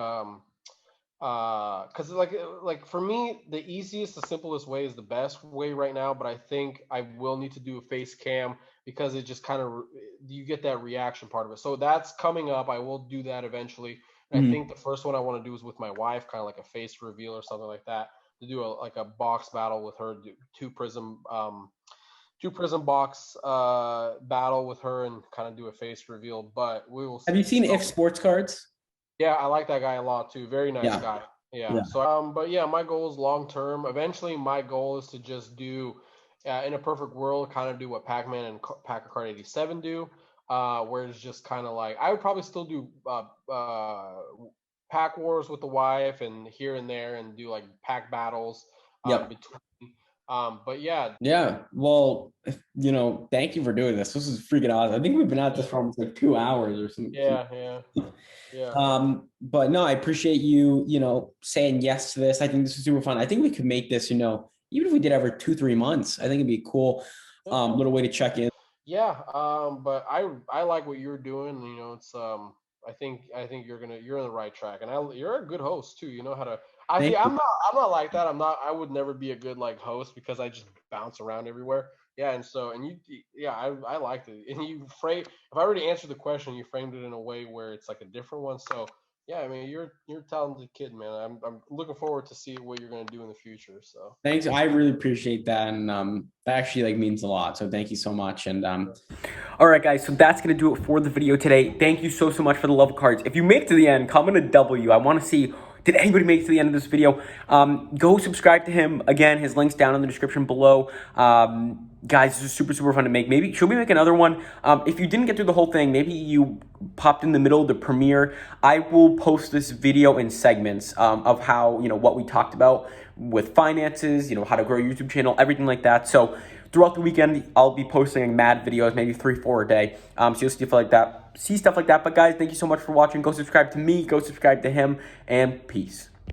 because like for me, the easiest, the simplest way is the best way right now. But I think I will need to do a face cam, because it just kind of, you get that reaction part of it. So that's coming up. I will do that eventually. And I Mhm. think the first one I want to do is with my wife, kind of like a face reveal or something like that. To do like a box battle with her, do two prism box battle with her, and kind of do a face reveal. But we will Have you see. seen So If Sports Cards? yeah, I like that guy a lot too. Very nice Yeah. guy. Yeah. Yeah. So but yeah, my goal is long term. Eventually, my goal is to just do, in a perfect world, kind of do what Pac-Man and Packer Card 87 do. Where it's just kind of like, I would probably still do pack wars with the wife, and here and there, and do like pack battles Yep. between. But yeah. Yeah. Well, you know, thank you for doing this. This is freaking awesome. I think we've been at this for almost like 2 hours or something. Yeah, yeah, yeah. But no, I appreciate you, you know, saying yes to this. I think this is super fun. I think we could make this, you know, even if we did every 2, 3 months, I think it'd be a cool little way to check in. Yeah, but I like what you're doing. It's I think you're on the right track, and you're a good host too. You know how to. I Thank think you. I'm not like that. I would never be a good like host, because I just bounce around everywhere. Yeah, and so, and yeah, I liked it. And if I already answered the question, you framed it in a way where it's like a different one. So yeah, I mean, you're a talented kid, man. I'm looking forward to see what you're gonna do in the future. So Thanks. I really appreciate that. And that actually like means a lot. So thank you so much. And all right, guys, so that's going to do it for the video today. Thank you so much for the love cards. If you made it to the end, comment a W. I want to see, did anybody make it to the end of this video? Go subscribe to him. Again, his link's down in the description below. Guys, this is super, super fun to make. Maybe, should we make another one? If you didn't get through the whole thing, maybe you popped in the middle of the premiere, I will post this video in segments of how, you know, what we talked about with finances, you know, how to grow your YouTube channel, everything like that. So throughout the weekend, I'll be posting mad videos, maybe 3, 4 a day. So you'll see stuff like that. But guys, thank you so much for watching. Go subscribe to me, go subscribe to him, and peace.